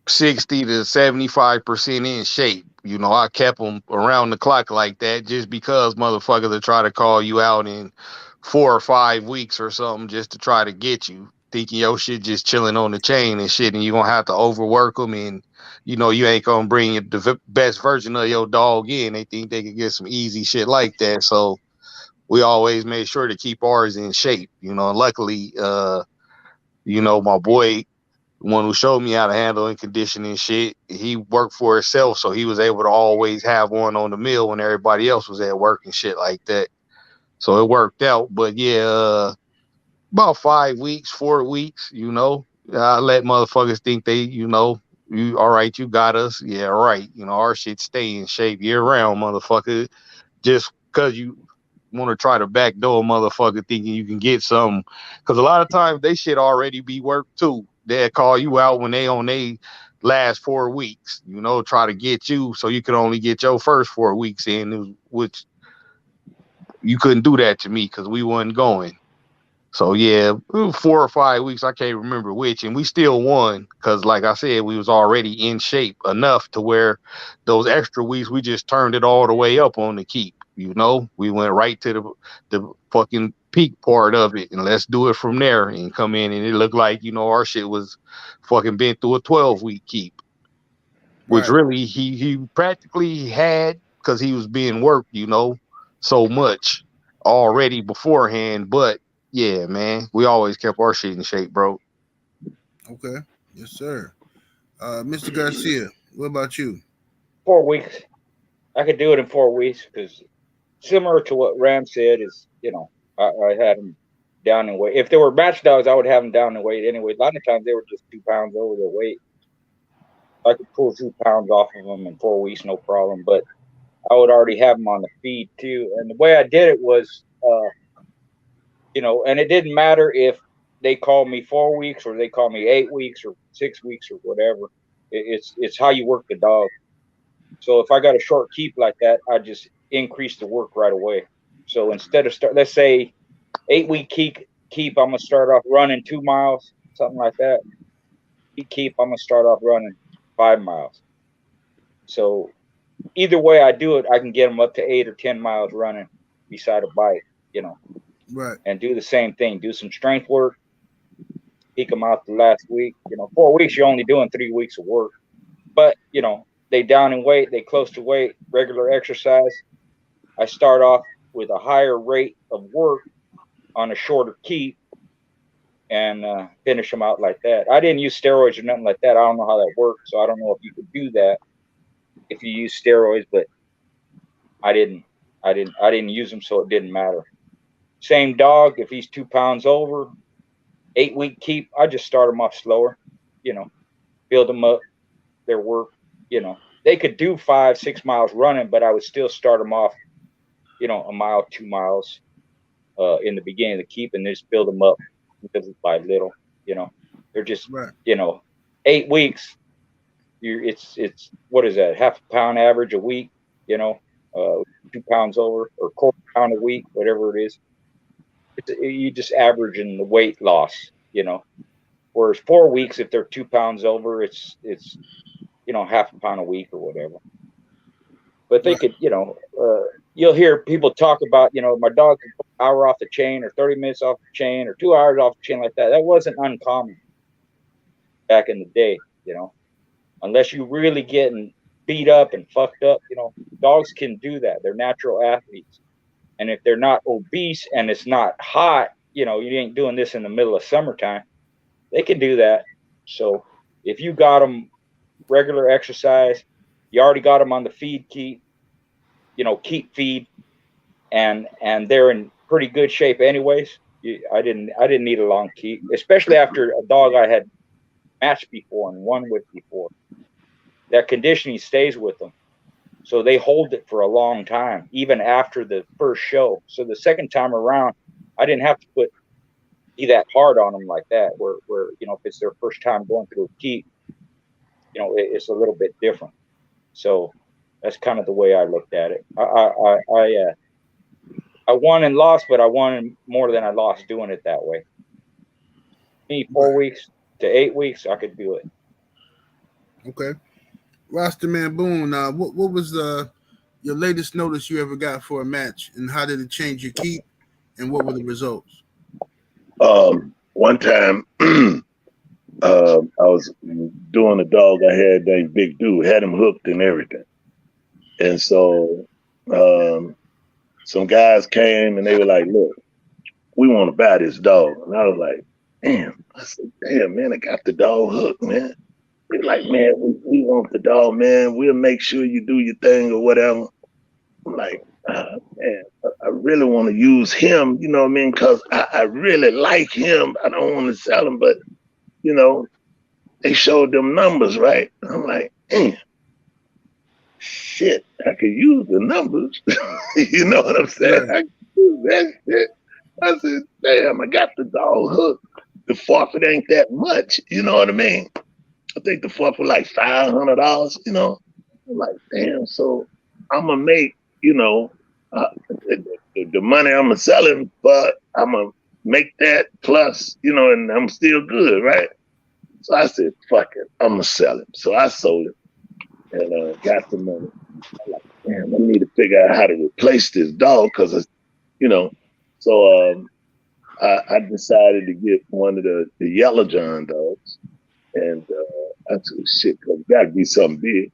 60 to 75% in shape. You know, I kept them around the clock like that just because motherfuckers will try to call you out in 4 or 5 weeks or something just to try to get you, thinking your shit just chilling on the chain and shit, and you're going to have to overwork them, and, you know, you ain't going to bring the best version of your dog in. They think they can get some easy shit like that, so we always made sure to keep ours in shape, you know. And luckily, you know, my boy, the one who showed me how to handle and conditioning shit, he worked for himself, so he was able to always have one on the mill when everybody else was at work and shit like that. So it worked out. But yeah, about 5 weeks, 4 weeks, you know, I let motherfuckers think they, you know, you all right, you got us. Yeah, right. You know, our shit stay in shape year round, motherfucker. Just because you want to try to backdoor a motherfucker thinking you can get something, because a lot of times they shit already be worked too. they'll call you out when they on they last 4 weeks, you know, try to get you so you could only get your first 4 weeks in, which you couldn't do that to me because we wasn't going. So yeah, 4 or 5 weeks, I can't remember which, and we still won because, like I said, we was already in shape enough to where those extra weeks we just turned it all the way up on the keep. You know, we went right to the fucking peak part of it, and let's do it from there and come in, and it looked like, you know, our shit was fucking been through a 12-week keep, which Right. really he practically had because he was being worked, you know, so much already beforehand, but. Yeah, man. We always kept our shit in shape, bro. Okay. Yes, sir. Mr. Garcia, what about you? 4 weeks. I could do it in 4 weeks because similar to what Ram said is, you know, I had them down in weight. If they were match dogs, I would have them down in weight anyway. A lot of times they were just 2 pounds over their weight. I could pull 2 pounds off of them in 4 weeks, no problem. But I would already have them on the feed too. And the way I did it was, you know, and it didn't matter if they called me 4 weeks or they called me 8 weeks or 6 weeks or whatever. It's how you work the dog. So if I got a short keep like that, I just increase the work right away. So instead of let's say 8-week keep, I'm gonna start off running 2 miles, something like that. Keep, I'm gonna start off running 5 miles. So either way I do it, I can get them up to 8 or 10 miles running beside a bike, you know. Right. And do the same thing. Do some strength work. Peak them out the last week. You know, 4 weeks, you're only doing 3 weeks of work. But, you know, they down in weight, they close to weight, regular exercise. I start off with a higher rate of work on a shorter keep and finish them out like that. I didn't use steroids or nothing like that. I don't know how that works. So I don't know if you could do that if you use steroids, but I didn't use them, so it didn't matter. Same dog, if he's 2 pounds over, 8-week keep, I just start them off slower, you know, build them up, their work, you know. They could do 5-6 miles running, but I would still start them off, you know, 1 mile, 2 miles in the beginning of the keep and just build them up little by little, you know. They're just, right. You know, 8 weeks, it's what is that, half a pound average a week, you know, 2 pounds over or quarter pound a week, whatever it is. You just averaging the weight loss, you know. Whereas 4 weeks, if they're 2 pounds over, it's you know, half a pound a week or whatever. But they could, you know, you'll hear people talk about, you know, my dog can put an hour off the chain or 30 minutes off the chain or 2 hours off the chain like that. That wasn't uncommon back in the day, you know. Unless you really getting beat up and fucked up, you know, dogs can do that. They're natural athletes. And if they're not obese and it's not hot, you know, you ain't doing this in the middle of summertime, they can do that. So if you got them regular exercise, you already got them on the feed keep, you know, keep feed, and they're in pretty good shape anyways. I didn't need a long keep, especially after a dog I had matched before and won with before. That conditioning stays with them. So they hold it for a long time, even after the first show. So the second time around, I didn't have to be that hard on them like that, where you know, if it's their first time going through a keep, you know, it's a little bit different. So that's kind of the way I looked at it. I won and lost, but I won more than I lost doing it that way. Me, 4 weeks to 8 weeks, I could do it. Okay. Roster Man Boone, what was your latest notice you ever got for a match, and how did it change your keep, and what were the results? One time, I was doing a dog I had named Big Dude, had him hooked and everything. And so some guys came and they were like, look, we want to buy this dog. And I was like, damn. I said, damn, man, I got the dog hooked, man. They're like, man, we want the dog, man. We'll make sure you do your thing or whatever. I'm like, man, I really want to use him, you know what I mean? Because I really like him. I don't want to sell him, but, you know, they showed them numbers, right? I'm like, damn, shit, I could use the numbers. You know what I'm saying? Right. I could use that shit. I said, damn, I got the dog hooked. the forfeit ain't that much. You know what I mean? I think the forfeit like $500. You know, I'm like, damn. So I'm gonna make, you know, the money I'm gonna sell him, but I'm gonna make that plus, you know, and I'm still good, right? So I said, fuck it, I'm gonna sell him. So I sold him and got the money. I'm like, damn, I need to figure out how to replace this dog because, you know, so I decided to get one of the Yellow John dogs, and I said, shit, gotta be something big.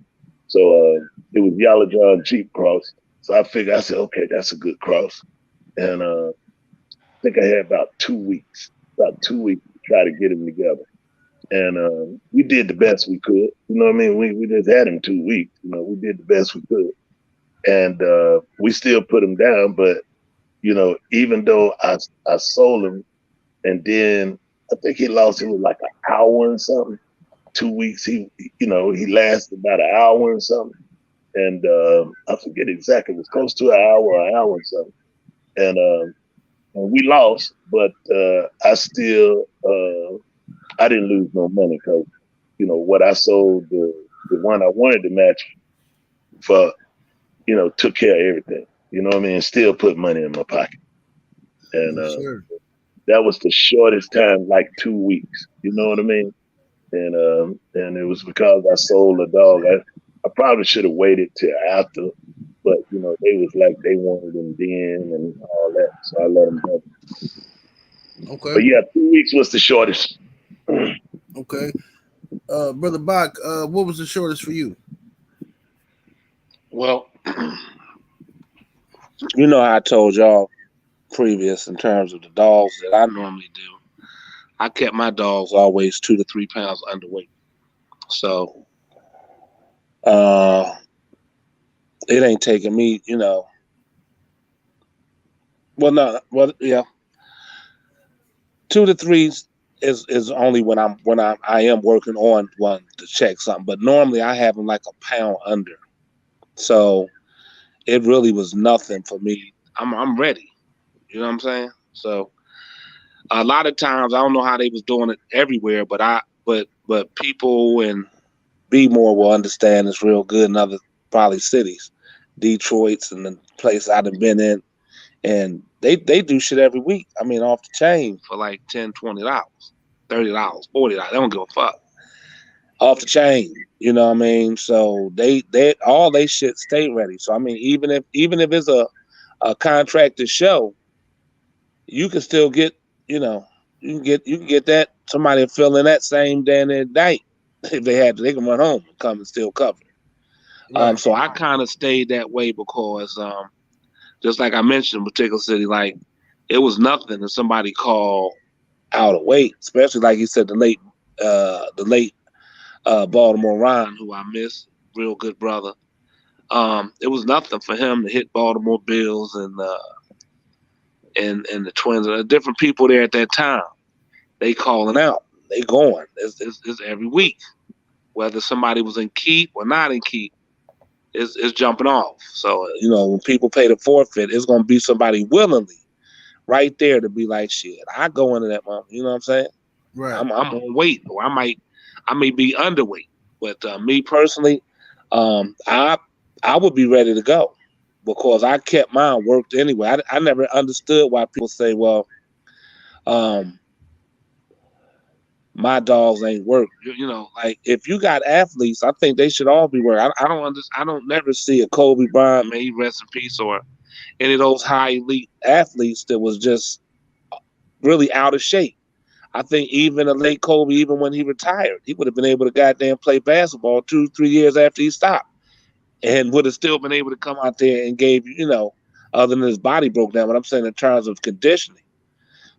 So it was Yellow John Jeep cross. So I figured, I said, okay, that's a good cross. And I think I had about 2 weeks to try to get him together. And we did the best we could. You know what I mean? We just had him 2 weeks. You know, we did the best we could. And we still put him down. But, you know, even though I sold him, and then I think he lost him like an hour and something. 2 weeks, he lasted about an hour and something. And I forget exactly, it was close to an hour and something. And we lost, but I still, I didn't lose no money because, you know, what I sold, the one I wanted to match for, you know, took care of everything. You know what I mean? Still put money in my pocket. And Sure. that was the shortest time, like 2 weeks. You know what I mean? And it was because I sold a dog. I probably should have waited till after, but you know, they was like they wanted him then and all that, so I let them go. Okay. But yeah, 2 weeks was the shortest. Okay. Brother Bach, what was the shortest for you? Well, you know, I told y'all previous in terms of the dogs that I normally do. I kept my dogs always 2 to 3 pounds underweight. So it ain't taking me, you know. Well, yeah. 2 to 3 is only when I am working on one to check something. But normally I have them like a pound under. So it really was nothing for me. I'm ready. You know what I'm saying? So a lot of times I don't know how they was doing it everywhere, but people and Be More will understand it's real good in other probably cities, Detroit's and the place I've been in, and they do shit every week. I mean, off the chain for like $10, $20, $30, $40. They don't give a fuck. Off the chain, you know what I mean? So they all they shit stay ready. So I mean, even if it's a contracted show, you can still get, you know, you can get that somebody fill in that same day and night. If they had to, they can run home and come and still cover it. Right. So I kind of stayed that way because just like I mentioned, in particular city, like it was nothing if somebody called out of weight, especially like you said, the late Baltimore Ron, who I miss, real good brother. It was nothing for him to hit Baltimore Bills and the Twins and different people there at that time. They calling out, they going. It's every week, whether somebody was in keep or not in keep. It's jumping off. So, you know, when people pay the forfeit, it's going to be somebody willingly right there to be like, shit, I go into that month. You know what I'm saying? Right. I'm on weight, or I may be underweight. But me personally, I would be ready to go because I kept mine worked anyway. I never understood why people say, well, my dogs ain't work. You know, like if you got athletes, I think they should all be work. I don't understand. I don't never see a Kobe Bryant, may he rest in peace, or any of those high elite athletes that was just really out of shape. I think even a late Kobe, even when he retired, he would have been able to goddamn play basketball 2-3 years after he stopped, and would have still been able to come out there and gave you know, other than his body broke down. But I'm saying in terms of conditioning.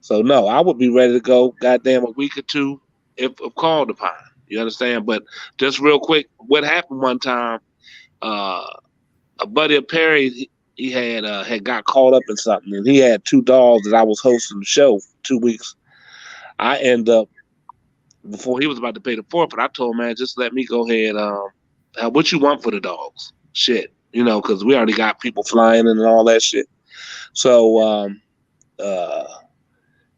So no, I would be ready to go goddamn a week or two if called upon. You understand? But just real quick, what happened one time, a buddy of Perry, he had got caught up in something, and he had 2 dogs that I was hosting the show for 2 weeks. I end up, before he was about to pay the forfeit, I told him, man, just let me go ahead. What you want for the dogs? Shit, you know, because we already got people flying in and all that shit. So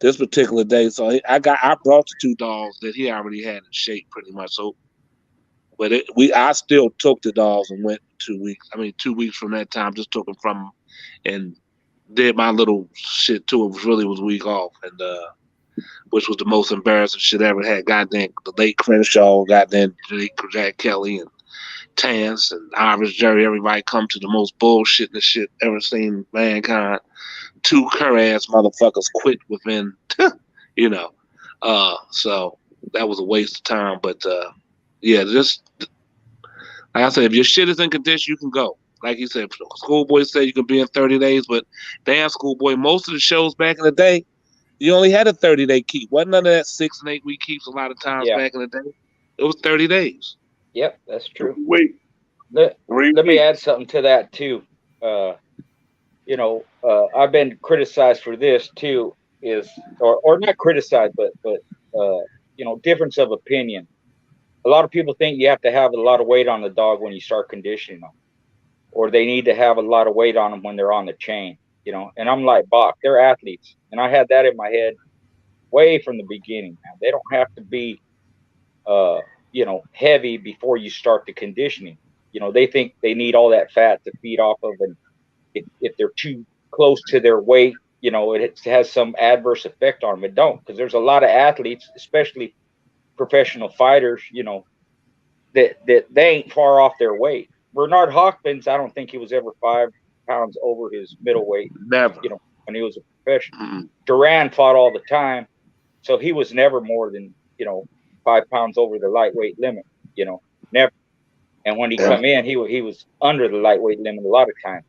this particular day. So I brought the 2 dogs that he already had in shape pretty much. So, but I still took the dogs and went 2 weeks. I mean, 2 weeks from that time, just took them from him and did my little shit too. It was a week off, and which was the most embarrassing shit I ever had. Goddamn, the late Crenshaw, goddamn Jack Kelly and Tance and Irish Jerry, everybody come to the most bullshitting shit ever seen mankind. 2 cur-ass motherfuckers quit within, you know. So that was a waste of time. But yeah, just like I said, if your shit is in condition, you can go. Like you said, Schoolboy said you can be in 30 days, but damn, Schoolboy, most of the shows back in the day, you only had a 30-day keep. Wasn't none of that 6 and 8 week keeps a lot of times back in the day. It was 30 days. Yep, that's true. Wait. Let me add something to that too. You know, I've been criticized for this too, or not criticized, but you know, difference of opinion. A lot of people think you have to have a lot of weight on the dog when you start conditioning them, or they need to have a lot of weight on them when they're on the chain, you know. And I'm like, Bach, they're athletes. And I had that in my head way from the beginning, man. They don't have to be, you know, heavy before you start the conditioning. You know, they think they need all that fat to feed off of, and if they're too close to their weight, you know, it has some adverse effect on them. It don't, because there's a lot of athletes, especially professional fighters, you know, that they ain't far off their weight. Bernard Hopkins, I don't think he was ever 5 pounds over his middleweight. Never. You know, when he was a professional. Duran fought all the time, so he was never more than, you know, 5 pounds over the lightweight limit. You know, never. And when he come in, he was under the lightweight limit a lot of times.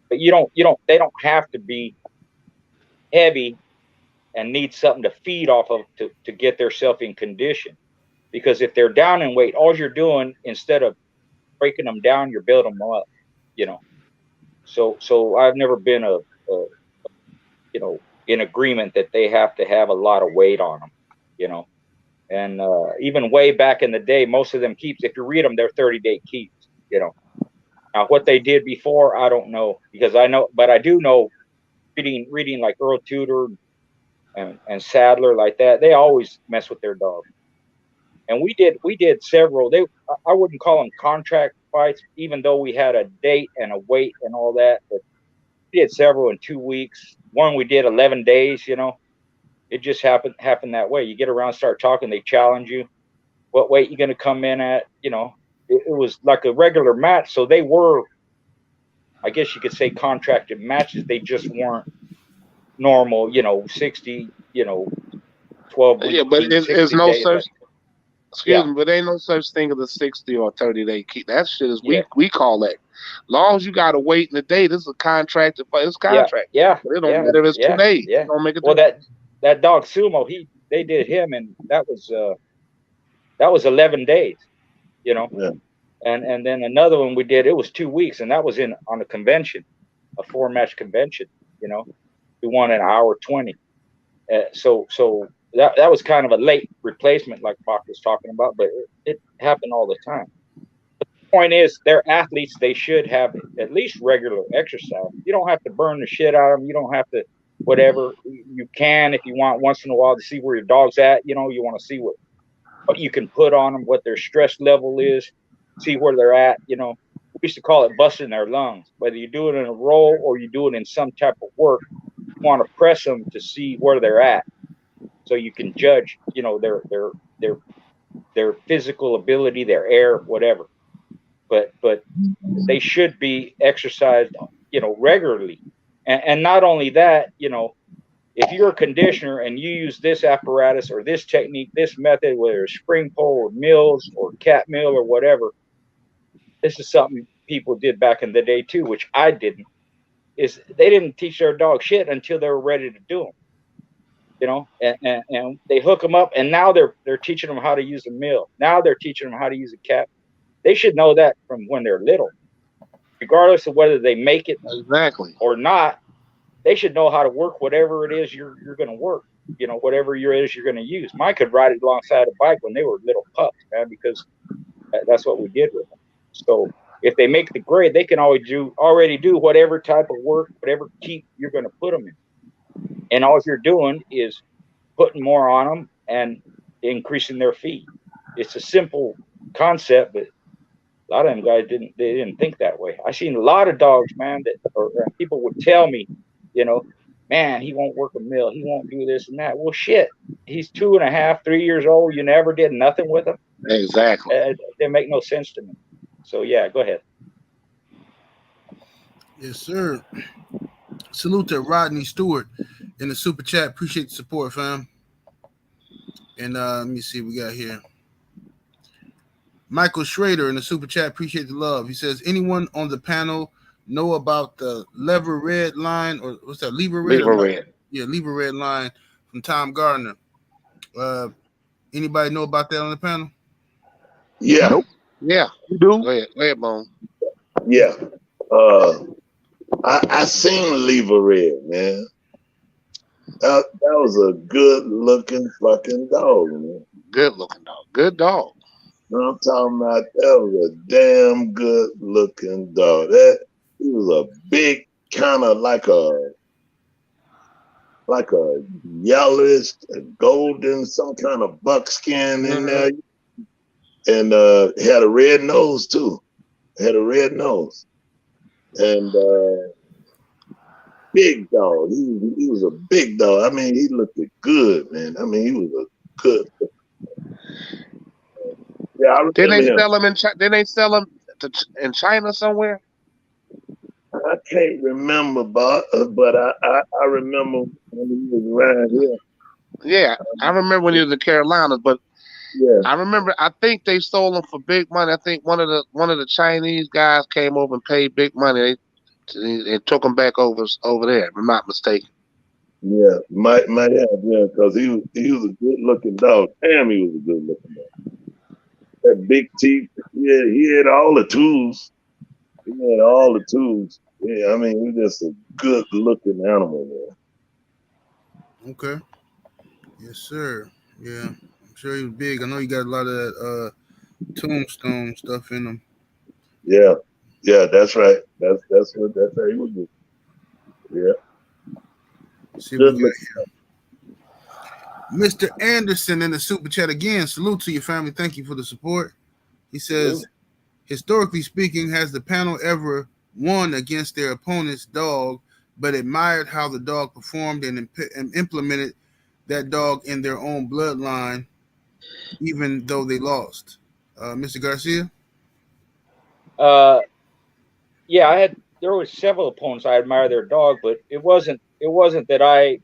But they don't have to be heavy and need something to feed off of to get themselves in condition. Because if they're down in weight, all you're doing, instead of breaking them down, you're building them up, you know. So I've never been you know, in agreement that they have to have a lot of weight on them, you know. And even way back in the day, most of them keeps, if you read them, they're 30-day keeps, you know. Now, what they did before, I don't know, because but I do know, reading like Earl Tudor and Sadler, like that, they always mess with their dogs. And we did several. I wouldn't call them contract fights, even though we had a date and a weight and all that. But we did several in 2 weeks. One we did 11 days. You know, it just happened that way. You get around, start talking, they challenge you. What weight you going to come in at? You know, it was like a regular match. So they were, I guess you could say, contracted matches. They just weren't normal. You know, 60. You know, 12 weeks. Yeah, but it's no such. Excuse me, but ain't no such thing as a 60 or 30-day keep. That shit is we call that. Long as you gotta wait in the day, this is a contract. It's contract. Yeah. But it don't matter if it's 2 days. Yeah. It don't make a difference. Well, that dog Sumo, they did him, and that was 11 days. You know. Yeah. And then another one we did, it was 2 weeks, and that was on a convention, a 4-match convention. You know, we won an hour 20. So that was kind of a late replacement, like Bach was talking about, but it happened all the time. But the point is, they're athletes. They should have at least regular exercise. You don't have to burn the shit out of them. You don't have to whatever. You can, if you want, once in a while, to see where your dog's at. You know, you want to see what you can put on them, what their stress level is, see where they're at. You know, we used to call it busting their lungs. Whether you do it in a roll or you do it in some type of work, you want to press them to see where they're at, so you can judge, you know, their physical ability, their air, whatever. But they should be exercised, you know, regularly. And not only that, you know, if you're a conditioner and you use this apparatus or this technique, this method, whether it's spring pole or mills or cat mill or whatever, this is something people did back in the day too, which I didn't, is they didn't teach their dog shit until they were ready to do them. You know, and they hook them up, and now they're teaching them how to use a mill. Now they're teaching them how to use a cat. They should know that from when they're little, regardless of whether they make it or not. They should know how to work whatever it is you're going to work. You know, whatever it is you're going to use. Mine could ride it alongside a bike when they were little pups, man, because that's what we did with them. So if they make the grade, they can already do whatever type of work, whatever keep you're going to put them in. and all you're doing is putting more on them and increasing their fee. It's a simple concept, but a lot of them guys didn't think that way. I seen a lot of dogs, man, that or people would tell me, man, he won't work a mill, he won't do this and that. Well, shit, he's 2.5, 3 years old. You never did nothing with him. Exactly. They make no sense to me. So yeah, go ahead. Yes, sir. Salute to Rodney Stewart in the super chat. Appreciate the support, fam. And let me see what we got here. Michael Schrader in the super chat. Appreciate the love. He says, anyone on the panel know about the lever red line, or what's that? Lever red. Yeah, lever red line from Tom Gardner. Anybody know about that on the panel? Yeah. Nope. Yeah. You do? Go ahead, Bone. Yeah. I seen Lever Red, man. That was a good looking fucking dog, man. Good looking dog. Good dog. You know what I'm talking about? That was a damn good looking dog. He was a big, kind of like a yellowish, golden, some kind of buckskin in there. And had a red nose too. Had a red nose. And big dog. He was a big dog. I mean, he looked good, man. I mean, he was a good. Yeah, I remember Didn't they him. sell him Didn't they sell him in China somewhere? I can't remember, but I remember when he was around here. Yeah, I remember when he was in the Carolinas, but yeah, I remember. I think they sold him for big money. I think one of the Chinese guys came over and paid big money. They took him back over there. If I'm not mistaken. Yeah, might have, yeah, because he was a good looking dog. Damn, he was a good looking dog. That big teeth. Yeah, he had all the tools. He had all the tools. Yeah, I mean, he was just a good looking animal, man. Okay. Yes, sir. Yeah, I'm sure he was big. I know you got a lot of that tombstone stuff in him. Yeah, that's right. That's how he was doing. Yeah. See what we got here. Mr. Anderson in the super chat again. Salute to your family. Thank you for the support. He says, historically speaking, has the panel ever won against their opponent's dog, but admired how the dog performed and implemented that dog in their own bloodline, even though they lost? Mr. Garcia? Yeah, there was several opponents I admire their dog, but it wasn't that I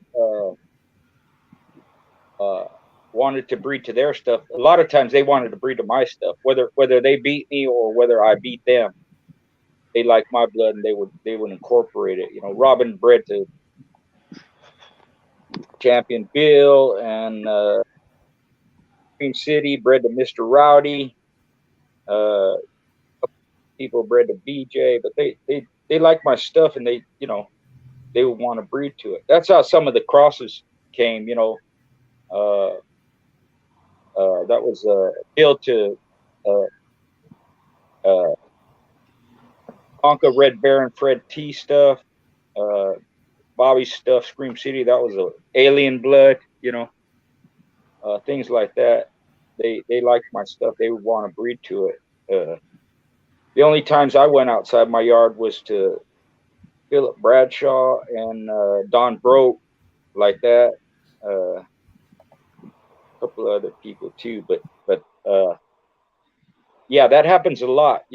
wanted to breed to their stuff. A lot of times they wanted to breed to my stuff, whether they beat me or whether I beat them. They like my blood and they would incorporate it. Robin bred to Champion Bill, and Green City bred to Mr. Rowdy. People bred to BJ, but they like my stuff, and they would want to breed to it. That's how some of the crosses came. That was Bill to Anka Red Baron Fred T stuff. Bobby's stuff, Scream City, that was a alien blood, things like that. They liked my stuff. They would want to breed to it. The only times I went outside my yard was to Philip Bradshaw and Don Broke, like that. A couple of other people too, but yeah, that happens a lot.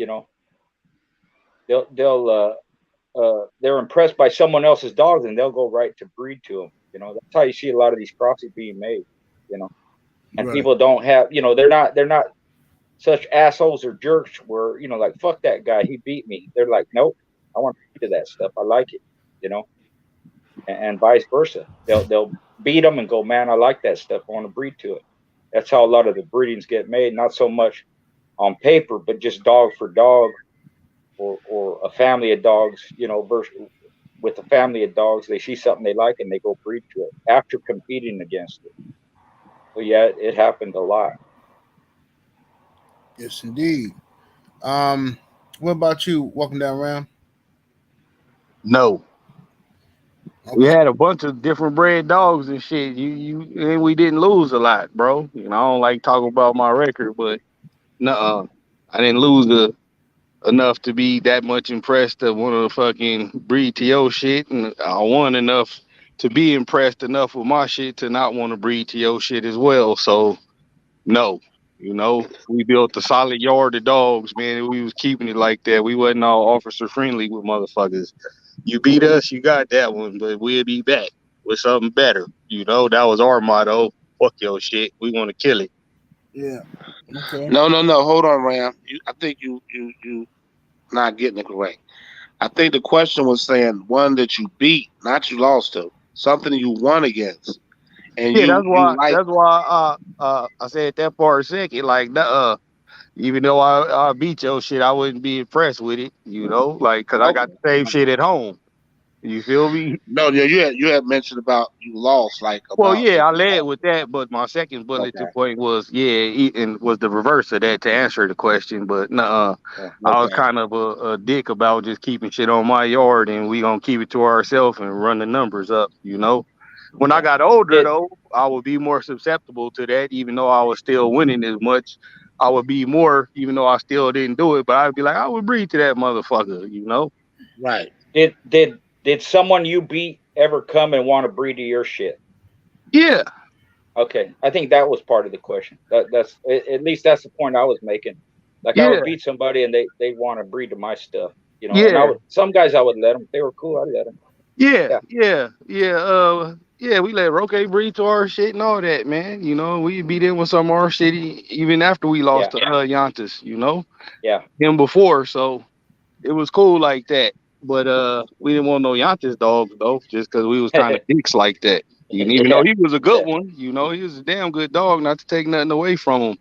They're impressed by someone else's dogs and they'll go right to breed to them. That's how you see a lot of these crosses being made. And Right. People don't have, they're not such assholes or jerks where, like, fuck that guy, he beat me. They're like, nope, I want to breed to that stuff. I like it, and vice versa. They'll beat them and go, man, I like that stuff. I want to breed to it. That's how a lot of the breedings get made. Not so much on paper, but just dog for dog, or a family of dogs, versus with a family of dogs, they see something they like and they go breed to it after competing against it. So yeah, it happened a lot. Yes, indeed. What about you, walking down Ram? No. We Okay. had a bunch of different bred dogs and shit. And we didn't lose a lot, bro. You know, I don't like talking about my record, but nuh-uh. I didn't lose enough to be that much impressed of one of the fucking breed TO shit, and I won enough to be impressed enough with my shit to not want to breed TO shit as well. So no, you know, we built a solid yard of dogs, man. And we was keeping it like that. We wasn't all officer friendly with motherfuckers. You beat us, you got that one, but we'll be back with something better. You know, that was our motto. Fuck your shit. We want to kill it. Yeah. Okay. No. Hold on, Ram. I think you not getting it correct. I think the question was saying one that you beat, not you lost to, something you won against, and Yeah, you like. that's why I said that part second. Like even though I beat your shit, I wouldn't be impressed with it, you know, like because I got the same shit at home. You feel me? No, yeah, you had mentioned about you lost, like Well, about yeah, if I you led lost. with that, but my second bullet Okay. to point was and was the reverse of that to answer the question. But I was Okay. kind of a dick about just keeping shit on my yard, and we gonna keep it to ourselves and run the numbers up, you know. When I got older, Did though, I would be more susceptible to that, even though I was still winning as much. I would be more, even though I still didn't do it, but I'd be like, I would breathe to that motherfucker, you know? Right. did someone you beat ever come and want to breed to your shit? Yeah, Okay, I think that was part of the question. That's at least that's the point I was making. Like I yeah, would beat somebody and they want to breed to my stuff, you know. And yeah. some guys I would let them. If they were cool, I'd let them. Yeah, Yeah, yeah. Yeah, we let Roque breed to our shit and all that, man. You know, we beat in with some of our shit even after we lost yeah, to Yantas, you know, yeah. him before. So it was cool like that. But we didn't want no Yantas dogs though, just because we was kind of dicks like that. Even though Yeah, he was a good yeah. one, you know, he was a damn good dog, not to take nothing away from him.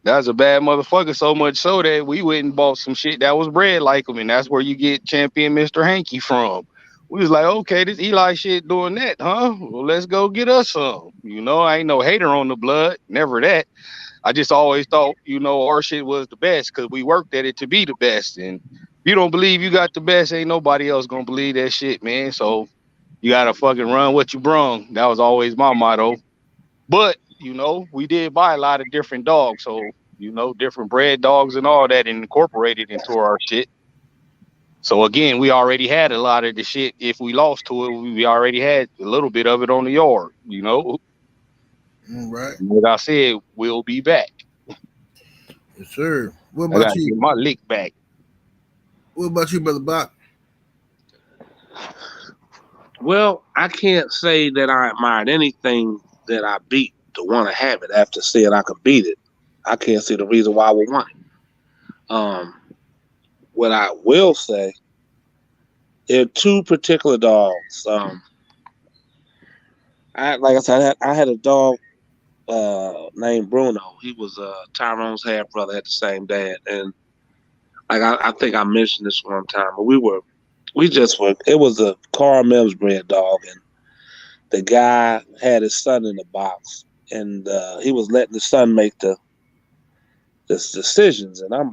That was a bad motherfucker, so much so that we went and bought some shit that was bred like him, and that's where you get champion Mr. Hanky from. We was like, okay, this Eli shit doing that, huh? Well, let's go get us some. You know, I ain't no hater on the blood, never that. I just always thought, you know, our shit was the best because we worked at it to be the best. And if you don't believe you got the best, ain't nobody else gonna believe that shit, man. So you gotta fucking run what you brung. That was always my motto. But you know, we did buy a lot of different dogs, so you know, different bred dogs and all that, and incorporated into our shit. So again, we already had a lot of the shit. If we lost to it, we already had a little bit of it on the yard. You know, All right. like I said, we'll be back. Yes, sir. What I about gotta you? get my lick back. What about you, brother Bach? Well, I can't say that I admired anything that I beat to want to have it after seeing I could beat it. I can't see the reason why I would want it. What I will say, there are two particular dogs. Like I said, I had a dog named Bruno. He was Tyrone's half brother, had the same dad, and like I think I mentioned this one time, but we just were. It was a Carl Mims bred dog, and the guy had his son in the box, and he was letting the son make the decisions, and I'm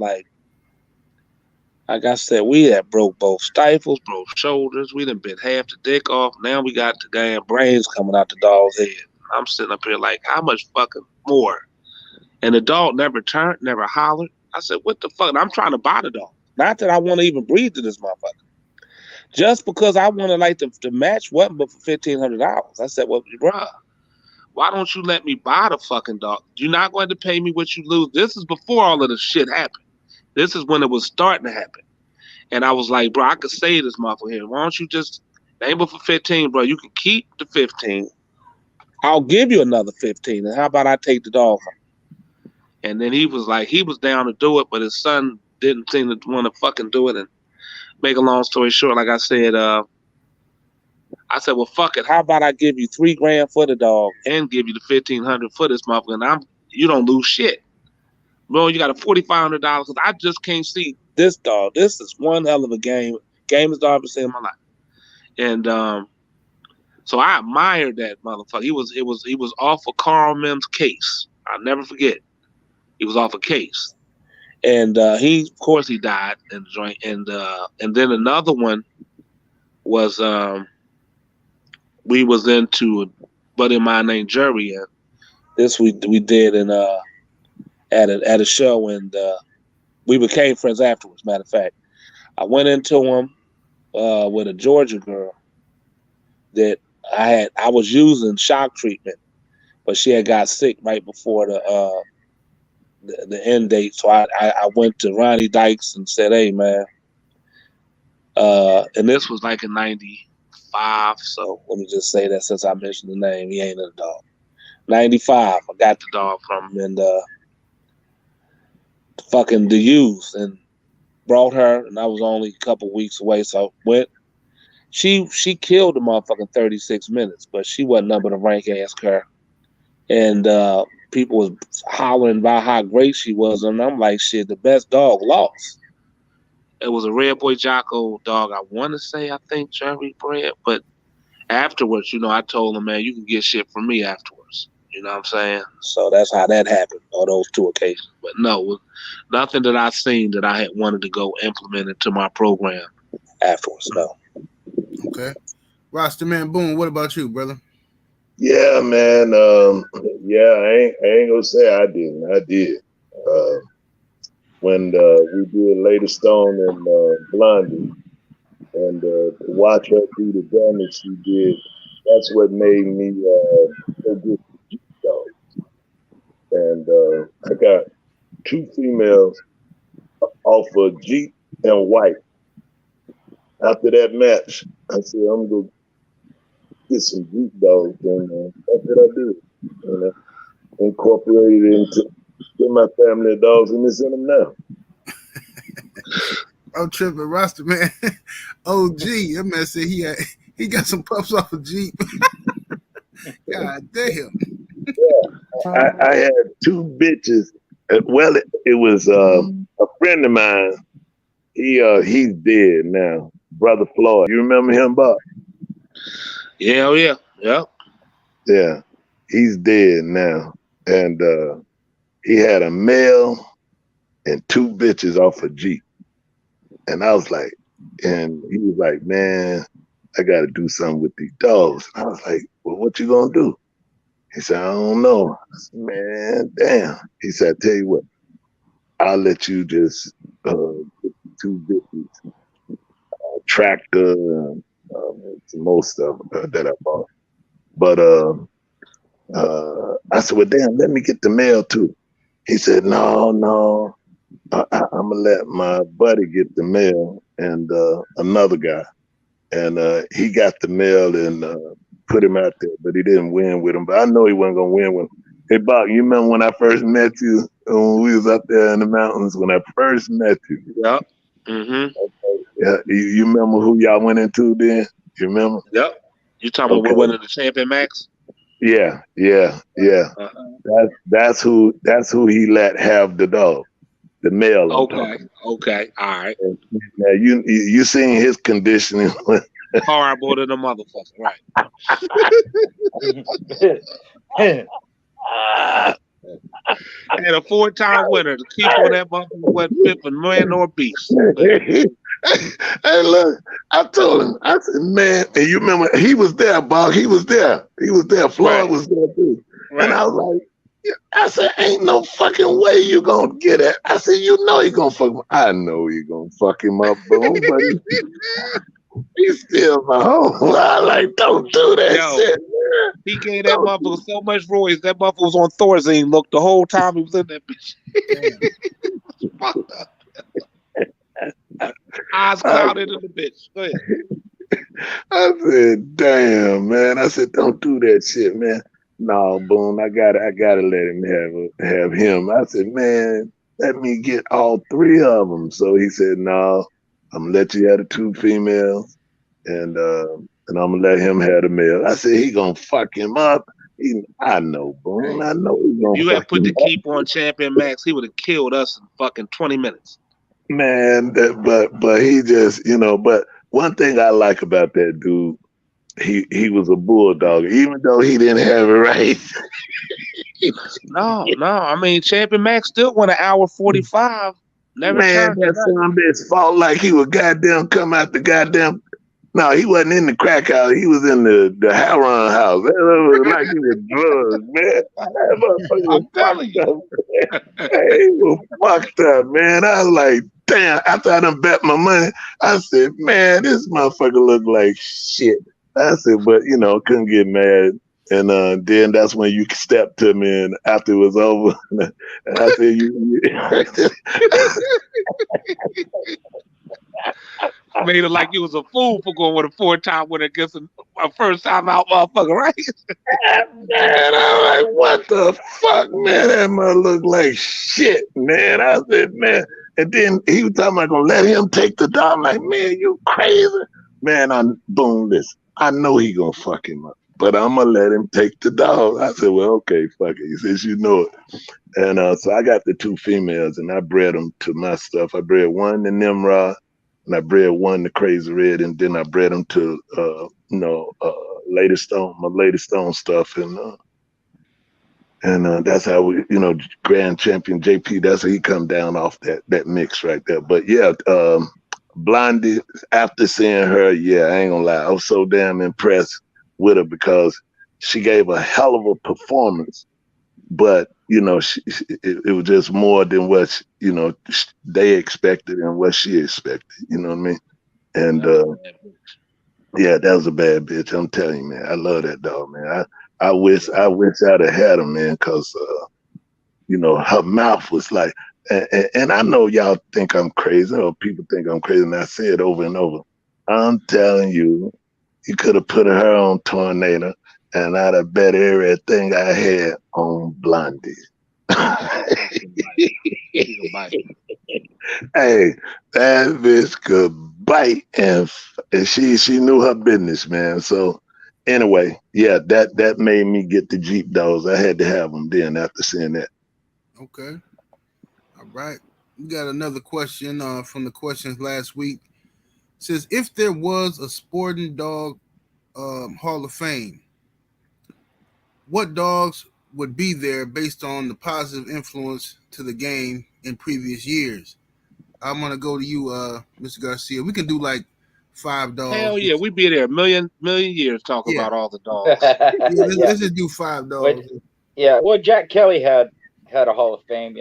like I said, we had broke both stifles, broke shoulders. We done bit half the dick off. Now we got the damn brains coming out the dog's head. I'm sitting up here like, how much fucking more? And the dog never turned, never hollered. I said, what the fuck? And I'm trying to buy the dog. Not that I want to even breathe to this motherfucker. Just because I wanted like the match wasn't but for $1,500. I said, well, bruh, why don't you let me buy the fucking dog? You're not going to pay me what you lose. This is before all of this shit happened. This is when it was starting to happen. And I was like, bro, I could save this motherfucker here. Why don't you just name it for 15, bro? You can keep the 15. I'll give you another 15. And how about I take the dog home? And then he was like, he was down to do it, but his son didn't seem to want to fucking do it. And make a long story short, like I said, well, fuck it. How about I give you $3 grand for the dog and give you the 1,500 for this motherfucker, and you don't lose shit, bro. You got a $4,500 because I just can't see this dog. This is one hell of a game as dog I've ever seen in my life, and so I admired that motherfucker. He was off of Carl Mims' case. I'll never forget. He was off a case, and he, of course, he died in the joint, and then another one was we was into a buddy of mine named Jerry, and this we did in at a show, and we became friends afterwards. Matter of fact, I went into him with a Georgia girl that I was using shock treatment, but she had got sick right before the end date. So I went to Ronnie Dykes and said, "Hey, man," and this was like in '95. So let me just say that since I mentioned the name, he ain't a dog. '95, I got the dog from him, and fucking the use, and brought her, and I was only a couple weeks away, so I went. She killed the motherfucking 36 minutes, but she wasn't nothing but a rank ass cur. And people was hollering about how great she was, and I'm like, shit, the best dog lost. It was a REDBOY JOCKO dog. I want to say, I think Jerry bred, but afterwards, I told him, man, you can get shit from me afterwards. You know what I'm saying? So that's how that happened on those two occasions. But no, nothing that I seen that I had wanted to go implement into my program afterwards. No. Okay. Roster Man Boom, what about you, brother? Yeah, man. Yeah, I ain't gonna say I didn't. I did. When we did Lady Stone and Blondie, and to watch her do the damage she did, that's what made me so good for Jeep dogs. And I got 2 females off of Jeep and White. After that match, I said, I'm going to get some Jeep dogs, and that's what I did. And I incorporated it into my family of dogs, and it's in them now. I'm tripping, Roster Man. OG, that man said he got some pups off of Jeep. God damn. Yeah, I had 2 bitches. Well, it was a friend of mine. He's dead now, Brother Floyd. You remember him, Bob? Yeah, oh yeah, yeah. Yeah, he's dead now, and he had a male and 2 bitches off a Jeep, and I was like, and he was like, man, I got to do something with these dogs. And I was like, well, what you gonna do? He said, I don't know. I said, man, damn. He said, I tell you what, I'll let you just get 2 bitches, tractor, some more stuff that I bought. But I said, well, damn, let me get the mail too. He said, no, I'm gonna let my buddy get the mail and another guy. And he got the mail and put him out there, but he didn't win with him. But I know he wasn't gonna win with him. Hey, Bob, you remember when I first met you when we was up there in the mountains? When I first met you. Yep. Mm-hmm. Okay. Yeah. You remember who y'all went into then? You remember? Yep. You talking about we went into Champion Max? Yeah. That's who he let have the dog, the male. Okay. All right. Now you seen his conditioning. Horrible to the motherfucker, right? And a 4-time winner to keep on that motherfucker wasn't fit for man nor beast. Hey, look, I told him, I said, man, and you remember he was there, Bob. He was there. Floyd was there too. Right. And I was like, I said, ain't no fucking way you gonna get it. I said, you know you gonna fuck him. I know you gonna fuck him up, boom, but he's still my home. I like, don't do that shit, man. He gave that motherfucker so much roids. That motherfucker was on Thorazine look the whole time he was in that bitch. Eyes clouded in the bitch. Go ahead. I said, damn, man. I said, don't do that shit, man. No, boom, I gotta let him have him. I said, man, let me get all 3 of them. So he said, no, I'm gonna let you have the 2 females, and I'm gonna let him have the male. I said, he gonna fuck him up. I know, boom. I know he's gonna. You had put the keep on Champion Max, he would have killed us in fucking 20 minutes. Man, but he just, but one thing I like about that dude, he was a bulldog, even though he didn't have it right. No. I mean, Champion Max still went 1:45. Never man, that son bitch fought like he would goddamn come out the goddamn No, he wasn't in the crack house. He was in the heroin house. That was like he was drugs, man. That motherfucker was I'm telling fucked you. up. Hey, he was fucked up, man. I was like, damn. After I done bet my money, I said, man, this motherfucker look like shit. I said, but you know, couldn't get mad. And then that's when you stepped to me, and after it was over, and I said, you Made it like you was a fool for going with a 4-time winner against a first-time out motherfucker, right? man, I'm like, what the fuck, man? That mother look like shit, man. I said, man. And then he was talking about gonna let him take the dog. I'm like, man, you crazy? Man, boom, listen. I know he gonna fuck him up, but I'm gonna let him take the dog. I said, well, okay, fuck it. He says, you know it. And so I got the 2 females, and I bred them to my stuff. I bred one to Nimrod, and I bred one to Crazy Red, and then I bred them to Lady Stone, my Lady Stone stuff, and that's how we, Grand Champion JP. That's how he come down off that mix right there. But yeah, Blondie. After seeing her, yeah, I ain't gonna lie, I was so damn impressed with her because she gave a hell of a performance. But it was just more than what they expected and what she expected. You know what I mean? And yeah, that was a bad bitch. I'm telling you, man. I love that dog, man. I wish I'd have had her, man, because her mouth was like, and I know y'all think I'm crazy, or people think I'm crazy, and I say it over and over. I'm telling you, you could have put her on Tornado, and I'd have bet everything I had on Blondie. Hey, that bitch could bite, and she knew her business, man. So anyway, yeah, that made me get the Jeep dogs. I had to have them then after seeing that. Okay. All right. We got another question from the questions last week. It says, if there was a sporting dog Hall of Fame, what dogs would be there based on the positive influence to the game in previous years? I'm gonna go to you, Mr. Garcia. We can do like 5 dogs. Hell yeah, we'd be there a million years talking about all the dogs. Let's just do 5 dogs. Well, Jack Kelly had a Hall of Fame.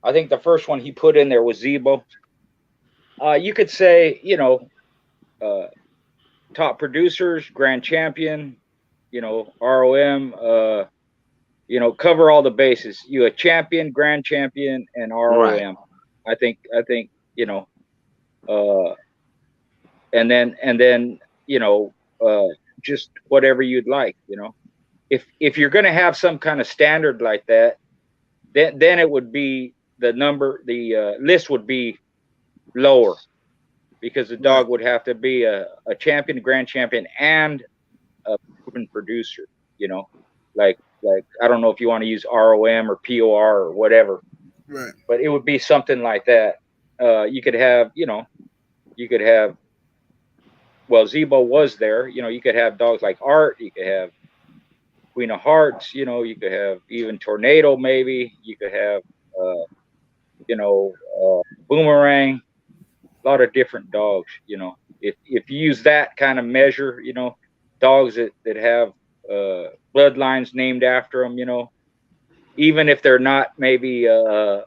I think the first one he put in there was ZEBO. You could say, top producers, grand champion, ROM, cover all the bases. You a champion, grand champion, and ROM. Right. I think, and then, just whatever you'd like, if you're going to have some kind of standard like that, then it would be the list would be lower, because the dog would have to be a champion, grand champion, and a proven producer, like I don't know if you want to use ROM or POR or whatever, right? But it would be something like that. You could have, well, ZEBO was there, you could have dogs like Art, you could have Queen of Hearts, you could have even Tornado, maybe you could have, Boomerang, a lot of different dogs, if you use that kind of measure, dogs that have bloodlines named after them, even if they're not maybe a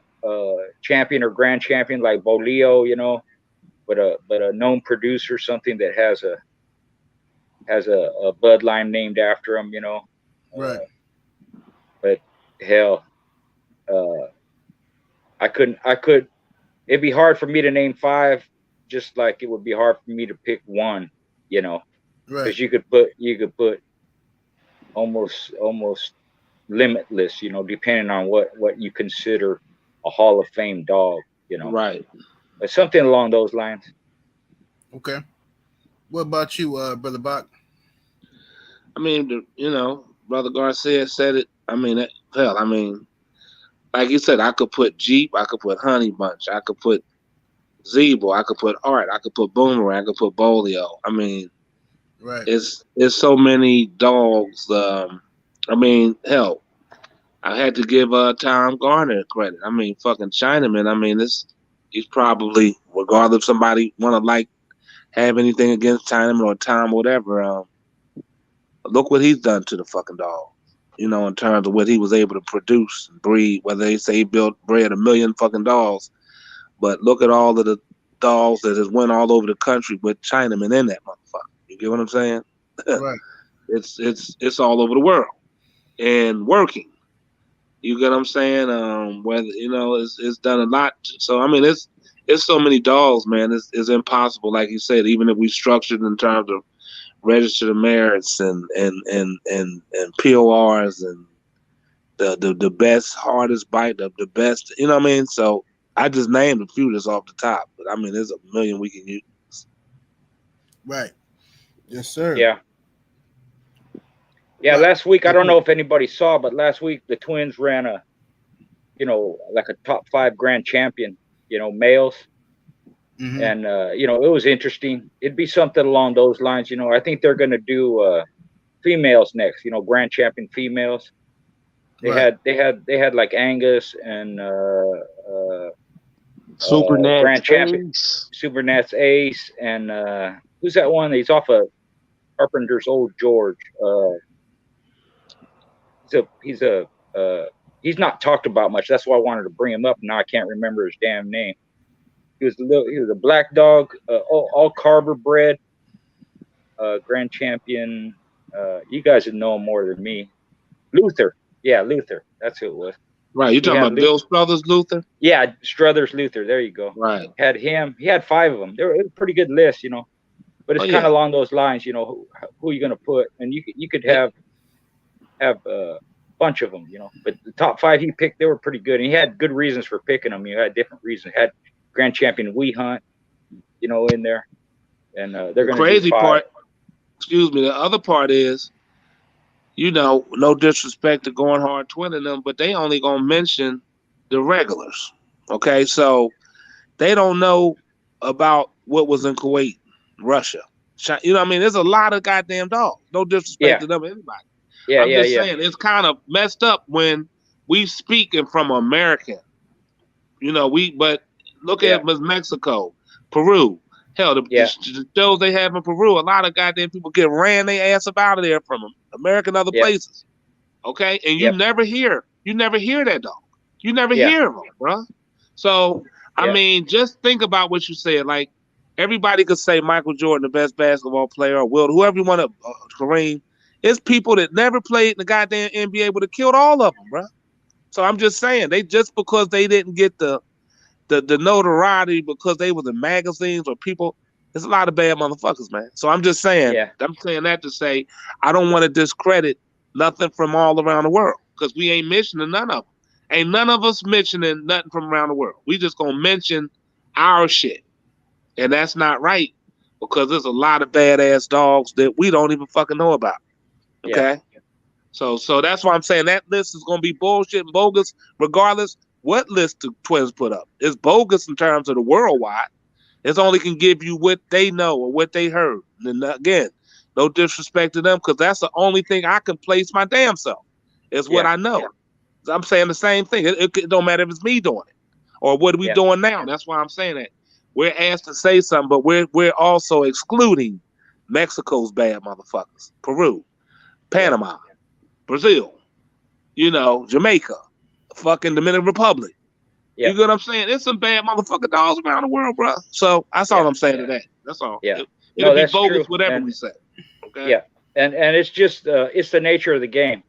champion or grand champion like Bolio, but a known producer, something that has a bloodline named after them, right. But hell, it'd be hard for me to name 5, just like it would be hard for me to pick one, right? Because you could put almost limitless, depending on what you consider a Hall of Fame dog, Right. But something along those lines. Okay. What about you, Brother Bach? I mean, Brother Garcia said it. I mean, like you said, I could put Jeep, I could put Honey Bunch, I could put ZEBO, I could put Art, I could put Boomerang, I could put Bolio. I mean, right. It's so many dogs. Hell, I had to give Tom Garner credit. I mean, fucking Chinaman. I mean, he's probably, regardless if somebody want to like have anything against Chinaman or Tom, whatever. Look what he's done to the fucking dog. You know, in terms of what he was able to produce and breed. Whether they say he bred 1 million fucking dogs, but look at all of the dogs that has went all over the country with Chinaman in that motherfucker. You get what I'm saying? Right. It's all over the world and working. You get what I'm saying? Whether it's done a lot. So I mean, it's so many dogs, man. It's impossible. Like you said, even if we structured in terms of registered merits and PORs and the best, hardest bite, the best. You know what I mean? So I just named a few that's off the top, but I mean, there's 1 million we can use. Right. Yes, sir. Yeah. Yeah, last week, I don't know if anybody saw, but last week the Twins ran like a top 5 grand champion, males. Mm-hmm. And, it was interesting. It'd be something along those lines. I think they're going to do females next, grand champion females. They had like Angus and Super Nats grand champion, Ace. Super Nats Ace. And who's that one? He's off of Carpenter's Old George. He's not talked about much. That's why I wanted to bring him up. Now I can't remember his damn name. He was a black dog, all Carver bred, grand champion. You guys would know him more than me. Luther. Yeah, Luther. That's who it was. Right. You're talking about Bill Struthers Luther? Yeah, Struthers Luther. There you go. Right. Had him. He had 5 of them. They were a pretty good list, But it's kind of along those lines, who you going to put. And you could have a bunch of them, But the top 5 he picked, they were pretty good. And he had good reasons for picking them. He had different reasons. Had grand champion Wee Hunt, in there. And they're going to crazy part. Excuse me. The other part is, no disrespect to Going Hard Twin and them, but they only gonna mention the regulars. Okay, so they don't know about what was in Kuwait, Russia. You know what I mean? There's a lot of goddamn dogs. No disrespect to them, anybody. Yeah, I'm just saying it's kind of messed up when we speaking from American. But look at Mexico, Peru. Hell, the shows they have in Peru, a lot of goddamn people get ran their ass up out of there from them. America and other places. Okay? And you never hear that dog. You never hear them, bro. So, I mean, just think about what you said. Like, everybody could say Michael Jordan, the best basketball player, or Wilt, whoever you want to, Kareem. It's people that never played in the goddamn NBA would have killed all of them, bro. So I'm just saying, just because they didn't get the notoriety because they was in magazines or people, there's a lot of bad motherfuckers, man. So I'm just saying, I'm saying that to say, I don't want to discredit nothing from all around the world because we ain't mentioning none of them. Ain't none of us mentioning nothing from around the world. We just going to mention our shit. And that's not right because there's a lot of badass dogs that we don't even fucking know about. Okay? So that's why I'm saying that list is going to be bullshit and bogus regardless what list the Twins put up. It's bogus in terms of the worldwide. It only can give you what they know or what they heard. And again, no disrespect to them because that's the only thing I can place my damn self. Is what I know. I'm saying the same thing. It don't matter if it's me doing it or what are we doing now. That's why I'm saying that. We're asked to say something, but we're also excluding Mexico's bad motherfuckers. Peru, Panama, Brazil, Jamaica, fucking Dominican Republic. You get what I'm saying? There's some bad motherfucking dogs around the world, bro. So that's all I'm saying to that. That's all. Yeah. It'll be bogus, whatever we say. Okay. Yeah. And it's just it's the nature of the game.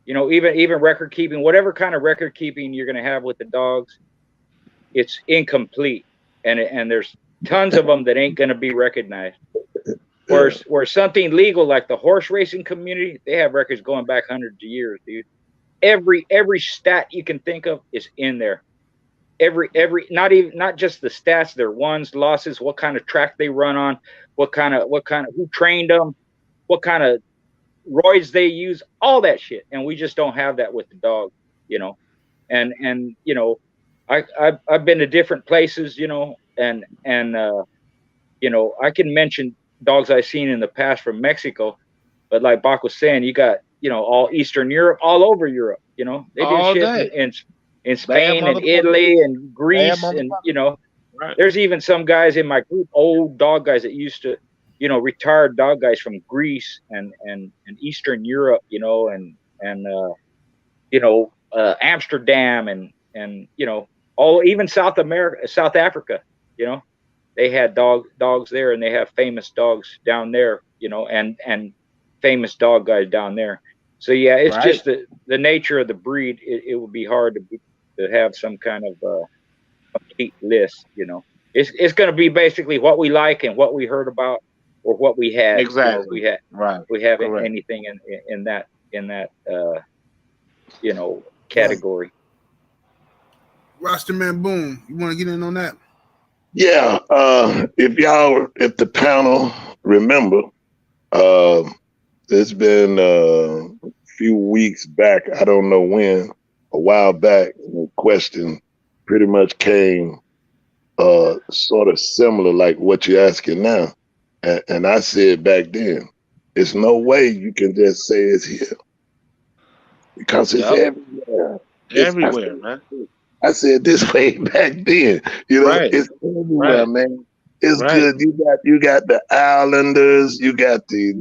Even record keeping, whatever kind of record keeping you're gonna have with the dogs, it's incomplete. And there's tons of them that ain't gonna be recognized. Where something legal like the horse racing community, they have records going back hundreds of years, dude. Every stat you can think of is in there. Not just the stats, their wins, losses, what kind of track they run on, what kind of who trained them, what kind of roids they use, all that shit. And we just don't have that with the dog, And I've been to different places, and I can mention dogs I've seen in the past from Mexico, but like Bach was saying, you got all Eastern Europe, all over Europe. They do shit in Spain and Italy and Greece and There's even some guys in my group, old dog guys that used to, retired dog guys from Greece and Eastern Europe, and Amsterdam and all, even South America, South Africa, they had dogs there, and they have famous dogs down there, and famous dog guys down there. So yeah, it's just the nature of the breed. It would be hard to have some kind of complete list. It's going to be basically what we like and what we heard about or what we had. Exactly. We haven't anything in that category. Roster Man Boom, you want to get in on that? Yeah, if the panel remember, it's been a few weeks back, I don't know when, a while back, the question pretty much came sort of similar like what you're asking now. And I said back then, there's no way you can just say it's here. Because it's everywhere. Everywhere, man. I said this way back then. It's everywhere, man. It's good. You got the Islanders, you got the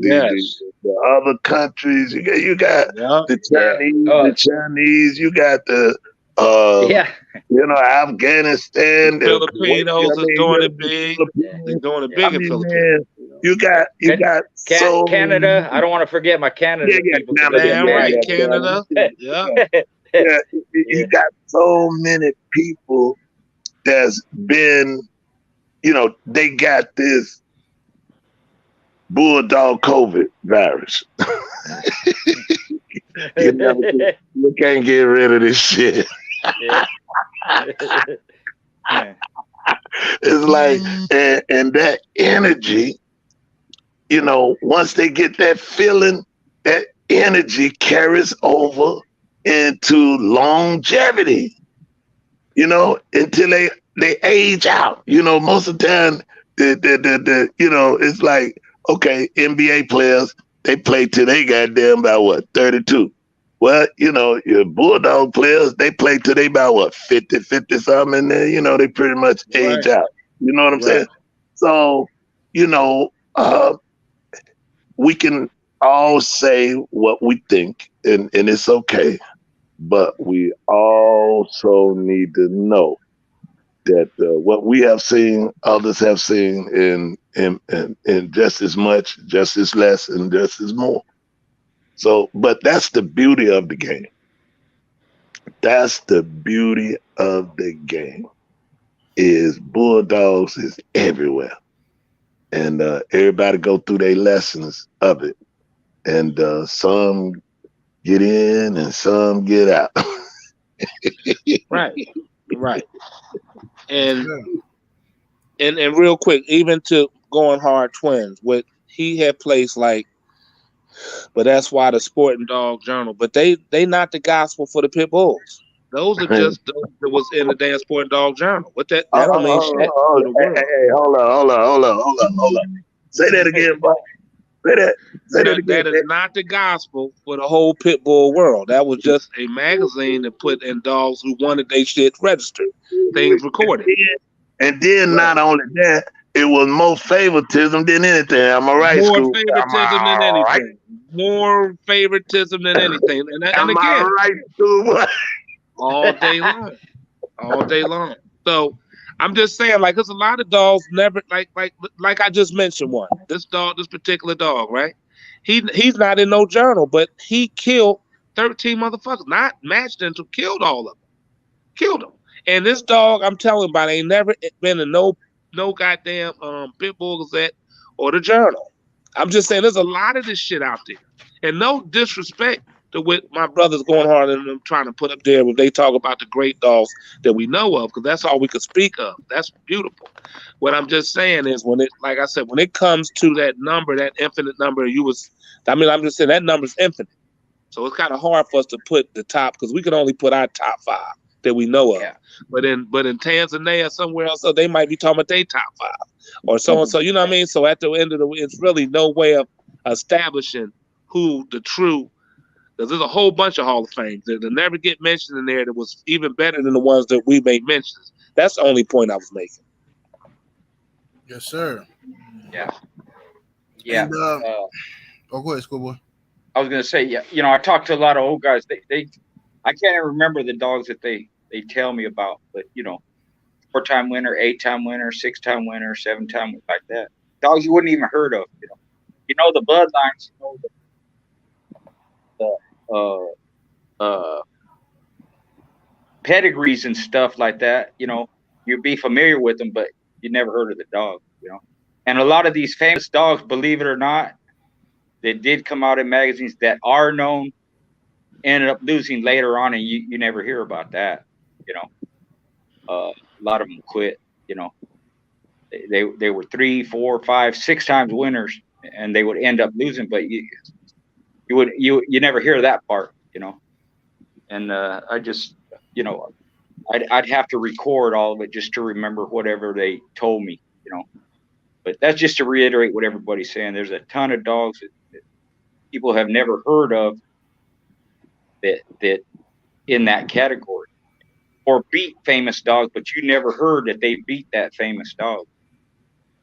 other countries, you got the Chinese, you got the Afghanistan, the Filipinos is doing it big. They're doing it big in Philippines. You got Canada. I don't want to forget my Canada people. Canada. You got so many people that's been, they got this bulldog COVID virus. You can't get rid of this shit. It's like, and that energy, once they get that feeling, that energy carries over into longevity, until they age out. Most of the time, it's like, okay, NBA players, they play till they goddamn about 32. Well, your bulldog players, they play till they about 50 something, and then, they pretty much age out. You know what I'm saying? So, we can all say what we think, and it's okay. But we also need to know that what we have seen, others have seen in just as much, just as less, and just as more. So, but that's the beauty of the game. That's the beauty of the game, is bulldogs is everywhere. And everybody go through their lessons of it. And some get in and some get out. Right. And real quick, even to Going Hard Twins, what he had placed like, but that's why the Sporting Dog Journal. But they not the gospel for the pit bulls. Those are just those that was in the damn Sporting Dog Journal. What that don't mean shit. Hey, hold on. Say that again, boy. Say that again. That is not the gospel for the whole pit bull world. That was just a magazine that put in dogs who wanted their shit registered, things recorded. And then not only that, it was more favoritism than anything. Am I right? More favoritism than anything. More favoritism than anything. And again, I right, School? all day long. So I'm just saying, like, there's a lot of dogs never like I just mentioned one. This particular dog, right? He's not in no journal, but he killed 13 motherfuckers, not matched them, to killed all of them. Killed them. And this dog, I'm telling you, ain't never been in no goddamn Pit Bull Gazette or the Journal. I'm just saying, there's a lot of this shit out there. And no disrespect to what my brothers Going Hard and them trying to put up there when they talk about the great dogs that we know of, because that's all we could speak of. That's beautiful. What I'm just saying is, when it comes to that number, that infinite number, I'm just saying that number's infinite. So it's kind of hard for us to put the top, because we can only put our top 5 that we know of. Yeah. But in Tanzania, somewhere else, so they might be talking about their top 5 or so and so. You know what I mean? So at the end of the week, it's really no way of establishing who the true. Because there's a whole bunch of Hall of Fames that never get mentioned in there that was even better than the ones that we made mentions. That's the only point I was making. Yes, sir. Yeah. Yeah. And oh, go ahead, schoolboy. I was gonna say, yeah, I talked to a lot of old guys. I can't even remember the dogs that they tell me about, but 4-time winner, 8-time winner, 6-time winner, 7-time, like that. Dogs you wouldn't even heard of. The bloodlines, the pedigrees and stuff like that. You'd be familiar with them, but you never heard of the dog. And a lot of these famous dogs, believe it or not, that did come out in magazines that are known, ended up losing later on, and you never hear about that. A lot of them quit. They were 3, 4, 5, 6 times winners, and they would end up losing, but you never hear that part. And I just I'd have to record all of it just to remember whatever they told me. But that's just to reiterate what everybody's saying. There's a ton of dogs that people have never heard of that in that category, or beat famous dogs, but you never heard that they beat that famous dog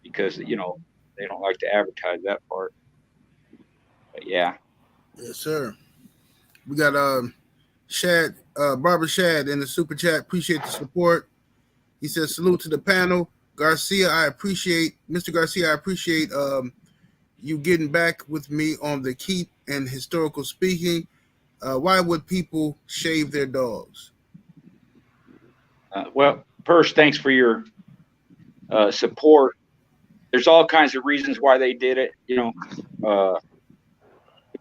because they don't like to advertise that part. But yeah. Yes, sir. We got Shad, Barbara Shad in the super chat. Appreciate the support. He says, salute to the panel. Garcia, Mr. Garcia, I appreciate you getting back with me on the keep and historical speaking. Why would people shave their dogs? Well, first, thanks for your support. There's all kinds of reasons why they did it.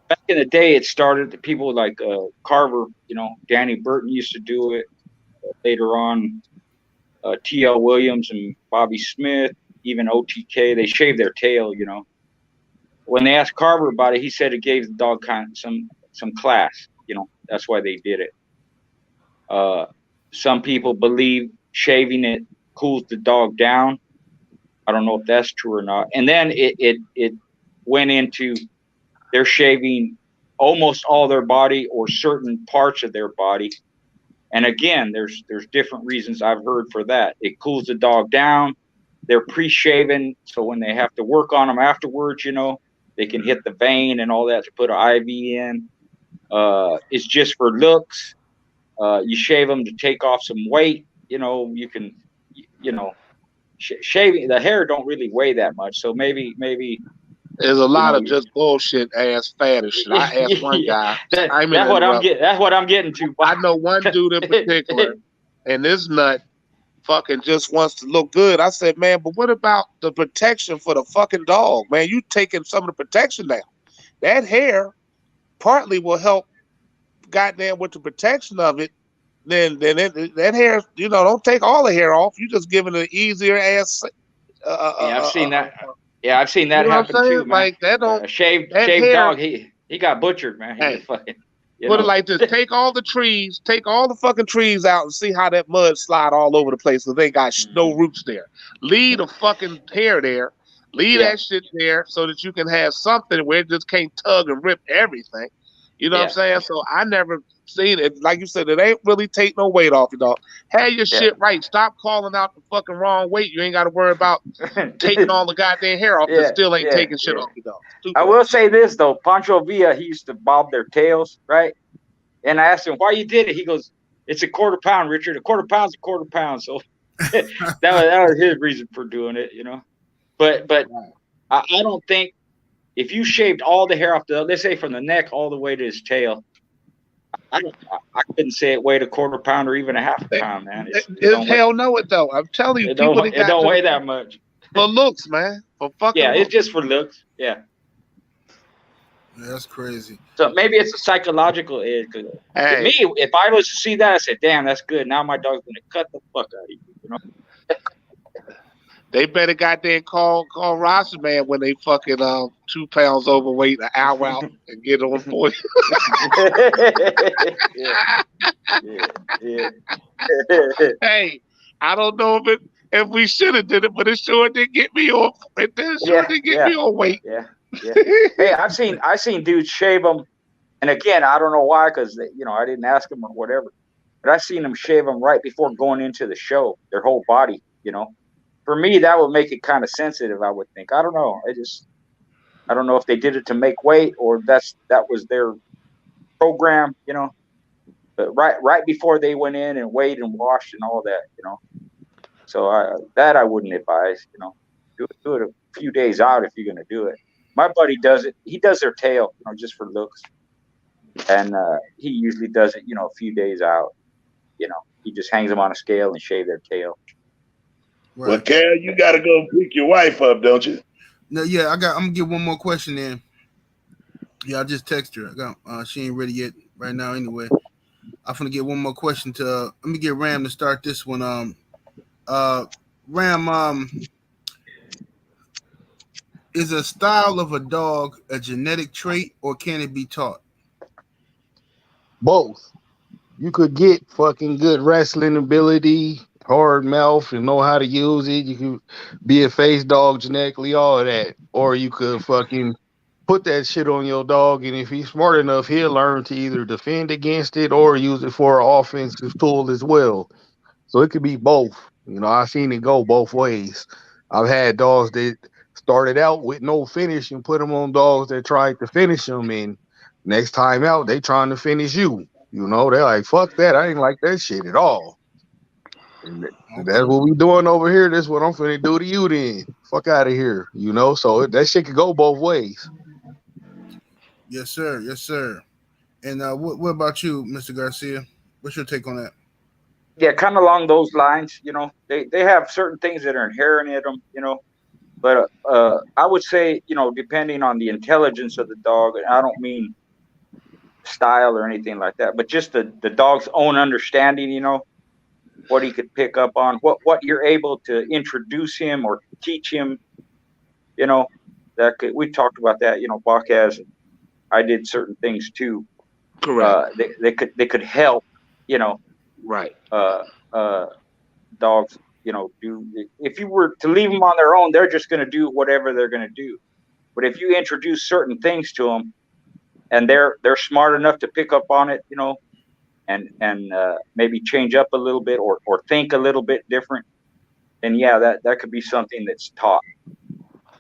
Back in the day, it started that people like Carver, Danny Burton used to do it. Later on, T.L. Williams and Bobby Smith, even OTK, they shaved their tail. When they asked Carver about it, he said it gave the dog some class. That's why they did it. Some people believe shaving it cools the dog down. I don't know if that's true or not. And then it went into they're shaving almost all their body or certain parts of their body. And again, there's different reasons I've heard for that. It cools the dog down. They're pre-shaven, so when they have to work on them afterwards, they can hit the vein and all that to put an IV in. It's just for looks. You shave them to take off some weight. You can, shaving the hair don't really weigh that much. So maybe there's a lot of just bullshit ass fetish shit. I asked one guy. That's what I'm getting to. I know one dude in particular, and this nut fucking just wants to look good. I said, man, but what about the protection for the fucking dog, man? You taking some of the protection down. That hair partly will help, goddamn, with the protection of it. Then that hair, don't take all the hair off. You just giving it an easier ass. I've seen that. Yeah, I've seen that happen too, man. Like that don't shaved hair, dog. He got butchered, man. He was fucking. Put it like this: take all the trees, take all the fucking trees out, and see how that mud slide all over the place because they got no roots there. Leave the fucking hair there. Leave that shit there so that you can have something where it just can't tug and rip everything. You know what I'm saying? So I never seen it. Like you said, it ain't really take no weight off your dog. Have your shit right. Stop calling out the fucking wrong weight. You ain't got to worry about taking all the goddamn hair off. But still ain't taking shit off your dog. I will say this though, Pancho Villa, he used to bob their tails, right? And I asked him why you did it. He goes, "It's a quarter pound, Richard. A quarter pound's a quarter pound." So that was his reason for doing it, But I don't think. If you shaved all the hair off let's say from the neck all the way to his tail, I couldn't say it weighed a quarter pound or even a half a pound, man. Hell no, it don't. I'm telling you, it don't weigh that much. For looks, man. For fucking looks. It's just for looks. Yeah. That's crazy. So maybe it's a psychological edge. To me, if I was to see that, I said, "Damn, that's good. Now my dog's gonna cut the fuck out of you." They better goddamn call Ross, man, when they fucking 2 pounds overweight an hour out and get on point. Hey, I don't know if we should have did it, but it sure did get me on. It sure did get me on weight. Yeah. Hey, I've seen dudes shave them, and again, I don't know why, because I didn't ask them or whatever, but I've seen them shave them right before going into the show, their whole body, for me, that would make it kind of sensitive, I would think. I don't know. I don't know if they did it to make weight or that was their program, you know. But right before they went in and weighed and washed and all that, you know. So I wouldn't advise, you know. Do it a few days out if you're gonna do it. My buddy does it. He does their tail, you know, just for looks, and he usually does it, you know, a few days out. You know, he just hangs them on a scale and shave their tail. Right. Well, Cal, you got to go pick your wife up, don't you? No, yeah, I'm gonna get one more question in. Yeah, I just text her. I got she ain't ready yet right now. Anyway, I'm gonna get one more question to. Let me get Ram to start this one. Ram, is a style of a dog a genetic trait or can it be taught? Both. You could get fucking good wrestling ability, hard mouth, and know how to use it. You could be a face dog genetically, all of that. Or you could fucking put that shit on your dog, and if he's smart enough, he'll learn to either defend against it or use it for an offensive tool as well. So it could be both. You know, I've seen it go both ways. I've had dogs that started out with no finish and put them on dogs that tried to finish them, and next time out, they trying to finish you. You know, they're like, fuck that. I ain't like that shit at all. And that's what we doing over here. That's what I'm finna do to you then. Fuck out of here. You know, so that shit could go both ways. Yes, sir. Yes, sir. And what about you, Mr. Garcia? What's your take on that? Yeah, kind of along those lines. You know, they have certain things that are inherent in them. You know, but I would say, you know, depending on the intelligence of the dog, and I don't mean style or anything like that, but just the dog's own understanding, you know, what he could pick up on, what you're able to introduce him or teach him, you know, we talked about that, you know, Bach has, I did certain things too. Correct. They could help, you know, Right. Dogs, you know, do, if you were to leave them on their own, they're just going to do whatever they're going to do. But if you introduce certain things to them, and they're smart enough to pick up on it, you know, and maybe change up a little bit or think a little bit different, then yeah, that could be something that's taught.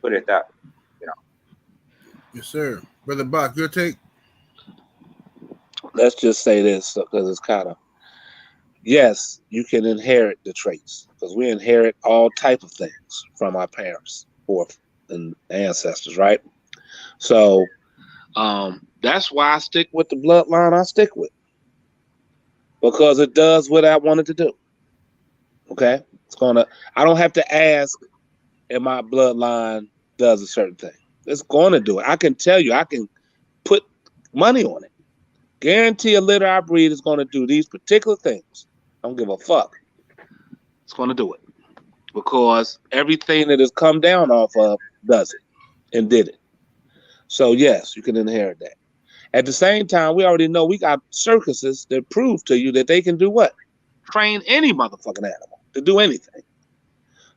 Put it that way, you know. Yes, sir. Brother Bach, your take? Let's just say this because it's kind of, yes, you can inherit the traits because we inherit all type of things from our parents or and ancestors, right? So that's why I stick with the bloodline I stick with, because it does what I wanted to do. Okay, I don't have to ask if my bloodline does a certain thing. It's going to do it. I can tell you, I can put money on it. Guarantee a litter I breed is going to do these particular things. Don't give a fuck. It's going to do it because everything that has come down off of does it and did it. So yes, you can inherit that. At the same time, we already know we got circuses that prove to you that they can do what? Train any motherfucking animal to do anything.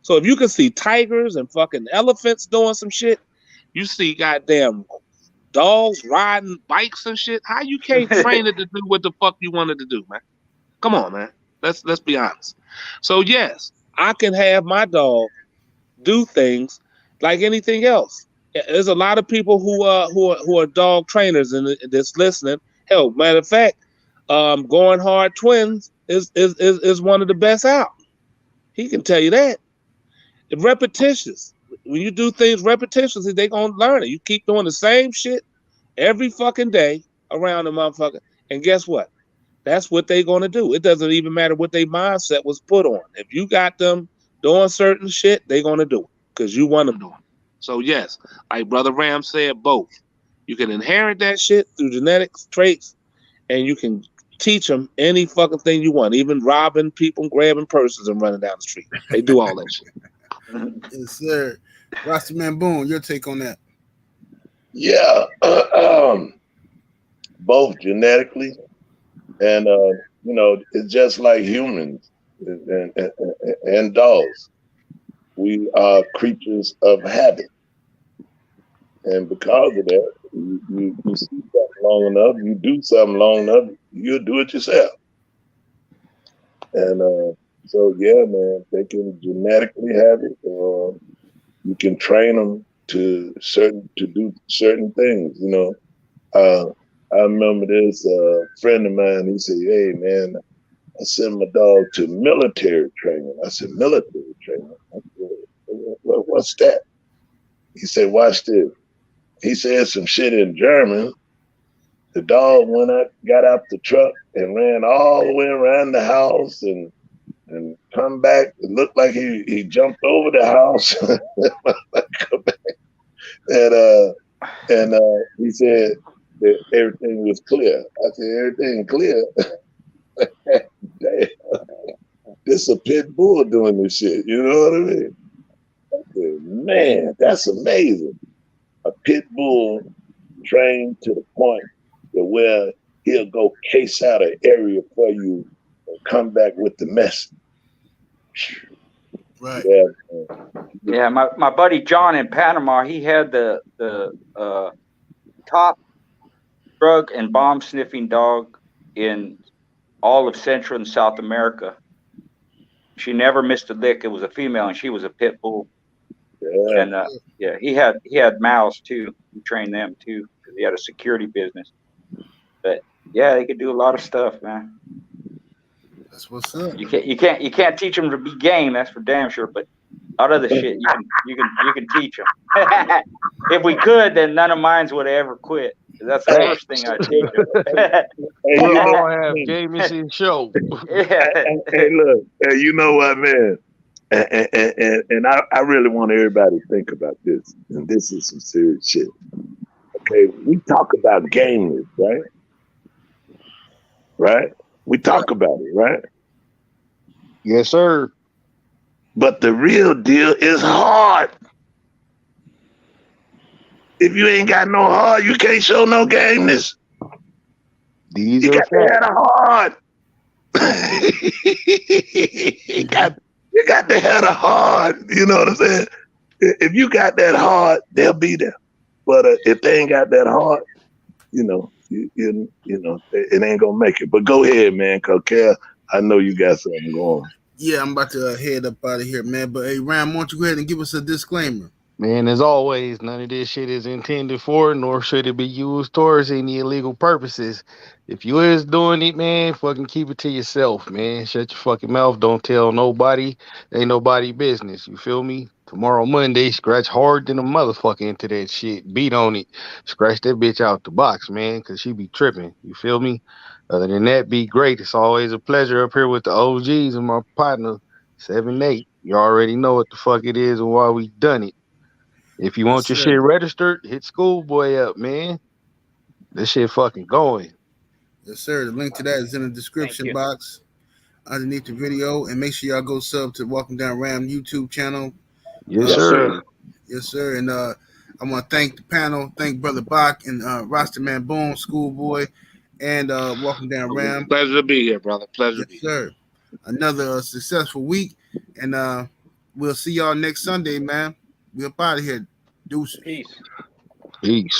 So if you can see tigers and fucking elephants doing some shit, you see goddamn dogs riding bikes and shit. How you can't train it to do what the fuck you wanted to do, man? Come on, man. Let's be honest. So yes, I can have my dog do things like anything else. There's a lot of people who are dog trainers and that's listening. Hell, matter of fact, Going Hard Twins is one of the best out. He can tell you that. Repetitious. When you do things repetitiously, they gonna learn it. You keep doing the same shit every fucking day around the motherfucker, and guess what? That's what they gonna do. It doesn't even matter what their mindset was put on. If you got them doing certain shit, they gonna do it because you want them doing it. So yes, like Brother Ram said, both. You can inherit that shit through genetics, traits, and you can teach them any fucking thing you want, even robbing people, grabbing purses, and running down the street. They do all that shit. Yes, sir. Rasta Man Boone, your take on that? Yeah, both genetically and you know, it's just like humans and dogs. We are creatures of habit, and because of that, you see something long enough, you do something long enough, you'll do it yourself. And So yeah, man, they can genetically have it, or you can train them to do certain things. You know, I remember this friend of mine. He said, "Hey, man, I sent my dog to military training." I said, "Military training? I said, what's that?" He said, "Watch this." He said some shit in German. The dog went out, got out the truck, and ran all the way around the house and come back. It looked like he jumped over the house. and he said that everything was clear. I said, "Everything clear?" Damn, this a pit bull doing this shit. You know what I mean? I said, man, that's amazing. A pit bull trained to the point that where he'll go case out an area for you and come back with the message. Right. Yeah, my buddy John in Panama, he had the top drug and bomb sniffing dog in all of Central and South America. She never missed a lick. It was a female, and she was a pit bull. Yeah. And yeah, he had mouths too. He trained them too because he had a security business. But yeah, they could do a lot of stuff, man. That's what's up. You can't teach them to be game. That's for damn sure. But all other shit you can teach them. If we could, then none of mine would have ever quit. That's the first thing I'd teach them. We'll all have Jameson show. Yeah. Hey, look, you know what, man? And I really want everybody to think about this. And this is some serious shit. Okay, we talk about gameness, right? Right? We talk about it, right? Yes, sir. But the real deal is hard. If you ain't got no heart, you can't show no gameness. These You are got to have a heart. you got to have a heart. You know what I'm saying? If you got that heart, they'll be there. But if they ain't got that heart, you know, it ain't gonna make it. But go ahead, man, cause Cal, I know you got something going. Yeah, I'm about to head up out of here, man. But hey, Ram, why don't you go ahead and give us a disclaimer? Man, as always, none of this shit is intended for, nor should it be used towards any illegal purposes. If you is doing it, man, fucking keep it to yourself, man. Shut your fucking mouth. Don't tell nobody. Ain't nobody business. You feel me? Tomorrow, Monday, scratch hard than a motherfucker into that shit. Beat on it. Scratch that bitch out the box, man, because she be tripping. You feel me? Other than that, be great. It's always a pleasure up here with the OGs and my partner, 7-8. You already know what the fuck it is and why we done it. If you want your shit registered, hit Schoolboy up, man. This shit fucking going. Yes, sir. The link to that is in the description box underneath the video. And make sure y'all go sub to Walking Down Ram YouTube channel. Yes, sir. Yes, sir. And I want to thank the panel. Thank Brother Bach and Roster Man Boom, Schoolboy, and Walking Down Ram. Pleasure to be here, brother. Pleasure to be here. Sir. Another successful week. And we'll see y'all next Sunday, man. We up out of here. Deuces. Peace. Peace.